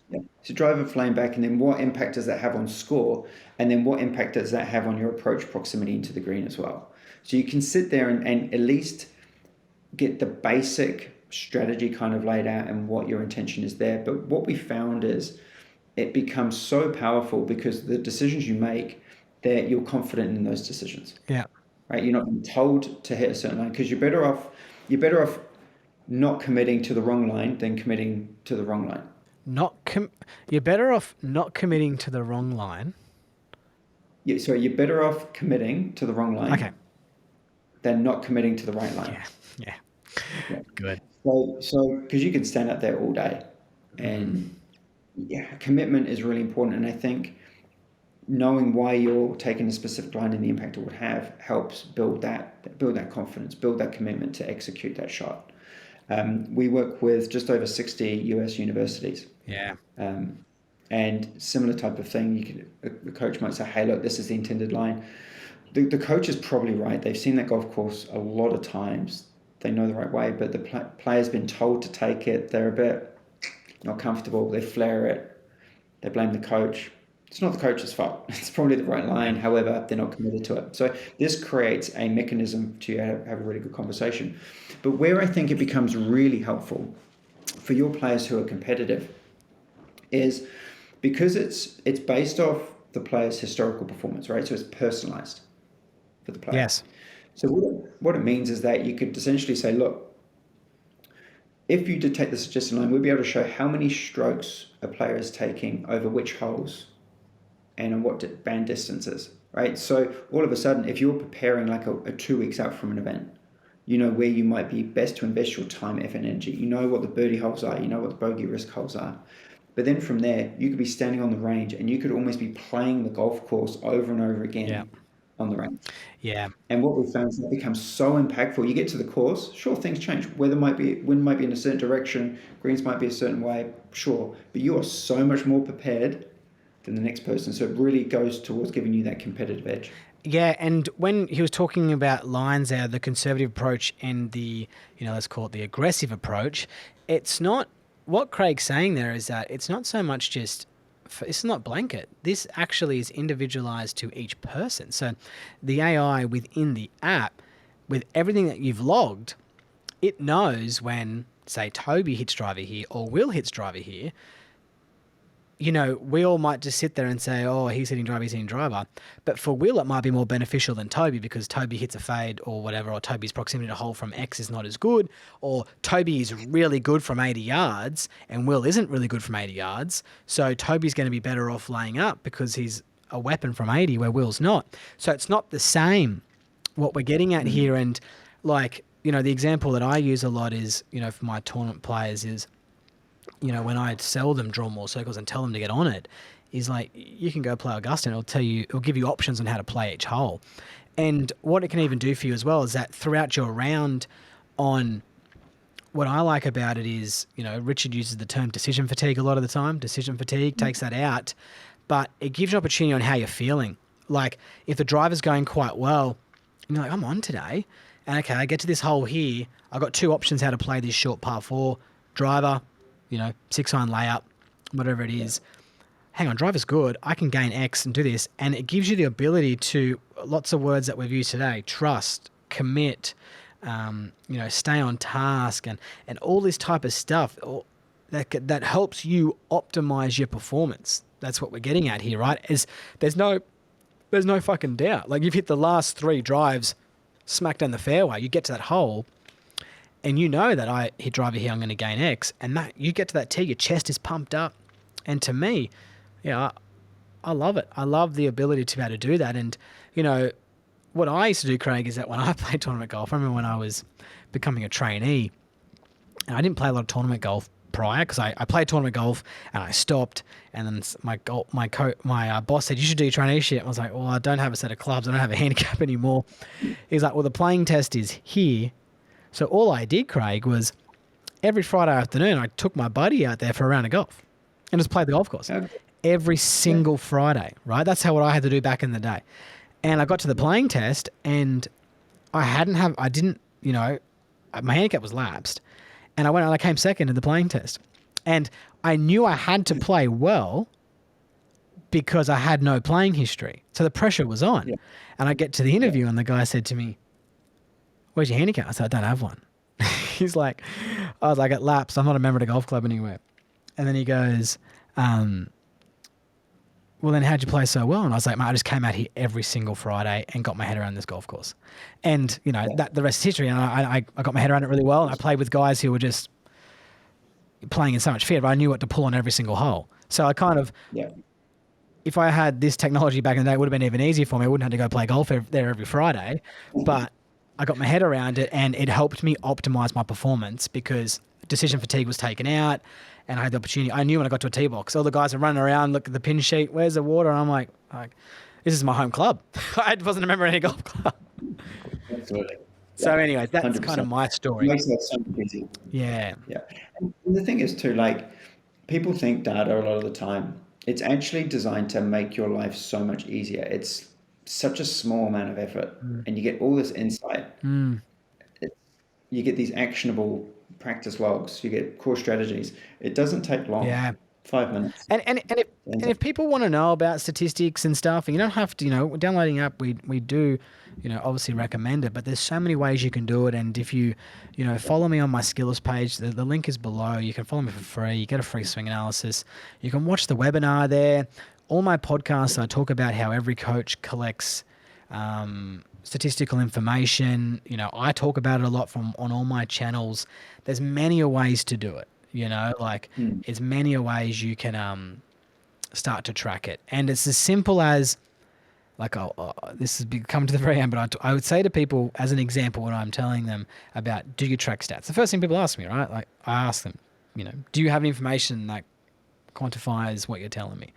Yeah. So driver flame back, and then what impact does that have on score? And then what impact does that have on your approach proximity into the green as well? So you can sit there and at least get the basic strategy kind of laid out and what your intention is there. But what we found is it becomes so powerful because the decisions you make, that you're confident in those decisions. Yeah. Right. You're not being told to hit a certain line, because you're better off not committing to the wrong line than committing to the wrong line. You're better off not committing to the wrong line. Yeah, so you're better off committing to the wrong line than not committing to the right line. Yeah. Good. So because you can stand up there all day, and commitment is really important. And I think knowing why you're taking a specific line and the impact it would have helps build that confidence, build that commitment to execute that shot. We work with just over 60 US universities. Yeah. And similar type of thing. The coach might say, hey, look, this is the intended line. The coach is probably right. They've seen that golf course a lot of times. They know the right way, but the player's been told to take it. They're a bit not comfortable. They flare it. They blame the coach. It's not the coach's fault. It's probably the right line. However, they're not committed to it. So this creates a mechanism to have a really good conversation. But where I think it becomes really helpful for your players who are competitive is because it's based off the player's historical performance, right? So it's personalized for the player. Yes. So what it means is that you could essentially say, look, if you did take the suggested line, we'd be able to show how many strokes a player is taking over which holes and on what band distances, right? So all of a sudden, if you're preparing like a 2 weeks out from an event, you know where you might be best to invest your time, effort, and energy. You know what the birdie holes are. You know what the bogey risk holes are. But then from there, you could be standing on the range and you could almost be playing the golf course over and over again on the range. Yeah. And what we found is that becomes so impactful. You get to the course, sure, things change. Wind might be in a certain direction, greens might be a certain way, sure. But you are so much more prepared than the next person. So it really goes towards giving you that competitive edge. Yeah, and when he was talking about lines there, the conservative approach and the, let's call it the aggressive approach, it's not, what Craig's saying there is that it's not so much just, it's not blanket. This actually is individualized to each person. So the AI within the app, with everything that you've logged, it knows when, say, Toby hits driver here or Will hits driver here. We all might just sit there and say, oh, he's hitting driver. But for Will, it might be more beneficial than Toby because Toby hits a fade or whatever, or Toby's proximity to hole from X is not as good, or Toby is really good from 80 yards and Will isn't really good from 80 yards. So Toby's going to be better off laying up because he's a weapon from 80 where Will's not. So it's not the same what we're getting at here. And the example that I use a lot is, for my tournament players is, when I sell them draw more circles and tell them to get on it, is like, you can go play Augusta and it'll give you options on how to play each hole. And what it can even do for you as well is that throughout your round on, what I like about it is, Richard uses the term decision fatigue a lot of the time. Decision fatigue takes that out, but it gives you an opportunity on how you're feeling. Like if the driver's going quite well, and you're like, I'm on today. And okay, I get to this hole here. I've got two options how to play this short par four. Driver, 6-iron layup, whatever it is. Hang on, driver's good. I can gain X and do this. And it gives you the ability to, lots of words that we've used today, trust, commit, stay on task and all this type of stuff that helps you optimize your performance. That's what we're getting at here, right? Is there's no fucking doubt. Like you've hit the last 3 drives smack down the fairway. You get to that hole and you know that I hit driver here, I'm going to gain X. And that you get to that tee, your chest is pumped up. And to me, I I love it. I love the ability to be able to do that. And, you know, what I used to do, Craig, is that when I played tournament golf, I remember when I was becoming a trainee, and I didn't play a lot of tournament golf prior because I played tournament golf and I stopped. And then my boss said, you should do your traineeship. I was like, well, I don't have a set of clubs. I don't have a handicap anymore. He's like, well, the playing test is here. So all I did, Craig, was every Friday afternoon, I took my buddy out there for a round of golf and just played the golf course every single Friday, right? That's what I had to do back in the day. And I got to the playing test and I didn't, you know, my handicap was lapsed. And I came second in the playing test. And I knew I had to play well because I had no playing history. So the pressure was on. Yeah. And I get to the interview and the guy said to me, where's your handicap? I said, I don't have one. He's like, I was like, at laps, I'm not a member of the golf club anywhere. And then he goes, well, then how'd you play so well? And I was like, mate, I just came out here every single Friday and got my head around this golf course. And, you know, that the rest is history. And I got my head around it really well. And I played with guys who were just playing in so much fear, but I knew what to pull on every single hole. So I kind of, if I had this technology back in the day, it would have been even easier for me. I wouldn't have to go play golf there every Friday. But I got my head around it and it helped me optimize my performance because decision fatigue was taken out. And I had the opportunity. I knew when I got to a tee box, all the guys are running around, look at the pin sheet, where's the water? And I'm like, this is my home club. I wasn't a member of any golf club. Absolutely. So anyway, that's 100%. Kind of my story. It makes that so easy. Yeah. Yeah. And the thing is too, like, people think data a lot of the time. It's actually designed to make your life so much easier. It's such a small amount of effort and you get all this insight. You get these actionable practice logs, you get core strategies. It doesn't take long. 5 minutes. And if people want to know about statistics and stuff, and you don't have to, you know, downloading app, we do, you know, obviously recommend it, but there's so many ways you can do it. And if you know, follow me on my skills page, the link is below. You can follow me for free. You get a free swing analysis. You can watch the webinar there. All my podcasts, I talk about how every coach collects statistical information. You know, I talk about it a lot on all my channels. There's many ways to do it. You know, like there's many ways you can start to track it. And it's as simple as, like, this has come to the very end, but I would say to people as an example when I'm telling them about, do you track stats? The first thing people ask me, right? Like, I ask them, you know, do you have any information that quantifies what you're telling me?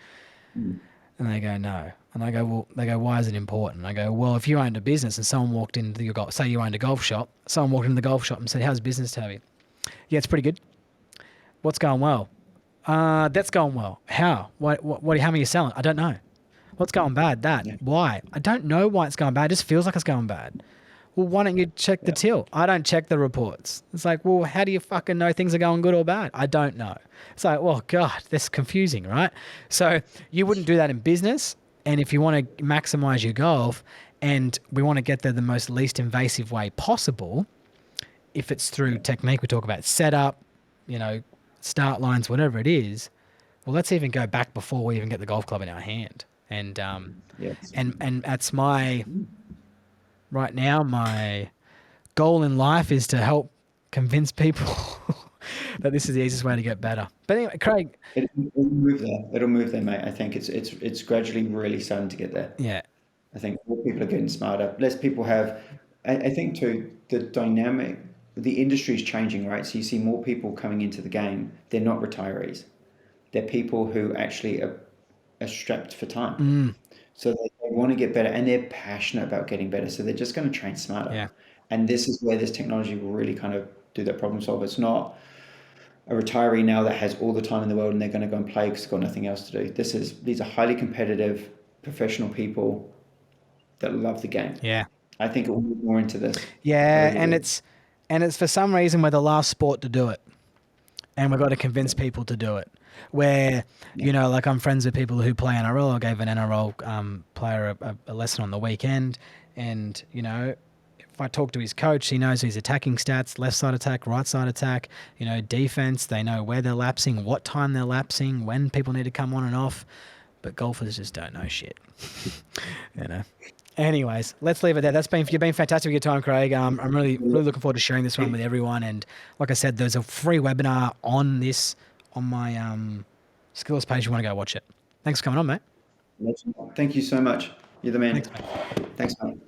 And they go, no. And I go, why is it important? And I go, well, if you owned a business and someone walked into your golf, say you owned a golf shop, someone walked into the golf shop and said, how's business, Toby? Yeah, it's pretty good. What's going well? That's going well. How? How many are you selling? I don't know. What's going bad? That. Yeah. Why? I don't know why it's going bad. It just feels like it's going bad. Well, why don't you check the till? I don't check the reports. It's like, well, how do you fucking know things are going good or bad? I don't know. It's like, well, God, that's confusing, right? So you wouldn't do that in business. And if you want to maximize your golf and we want to get there the most least invasive way possible, if it's through technique, we talk about setup, you know, start lines, whatever it is, well, let's even go back before we even get the golf club in our hand. And and that's right now, my goal in life is to help convince people that this is the easiest way to get better. But anyway, Craig, it'll move there. It'll move there, mate. I think it's gradually really starting to get there. Yeah. I think more people are getting smarter. Less people have. I think too, the industry is changing, right? So you see more people coming into the game. They're not retirees. They're people who actually are strapped for time. So they want to get better and they're passionate about getting better. So they're just going to train smarter. Yeah. And this is where this technology will really kind of do that problem solve. It's not a retiree now that has all the time in the world and they're going to go and play because they've got nothing else to do. These are highly competitive, professional people that love the game. Yeah. I think it will move more into this. Yeah. And it's for some reason we're the last sport to do it. And we've got to convince people to do it. Where, you know, like I'm friends with people who play NRL. I gave an NRL player a lesson on the weekend. And, you know, if I talk to his coach, he knows his attacking stats, left side attack, right side attack, you know, defense. They know where they're lapsing, what time they're lapsing, when people need to come on and off. But golfers just don't know shit, you know. Anyways, let's leave it there. You've been fantastic with your time, Craig. I'm really looking forward to sharing this one with everyone. And like I said, there's a free webinar on this on my skills page. You want to go watch it. Thanks for coming on, mate. Thank you so much. You're the man. Thanks, mate. Thanks, mate.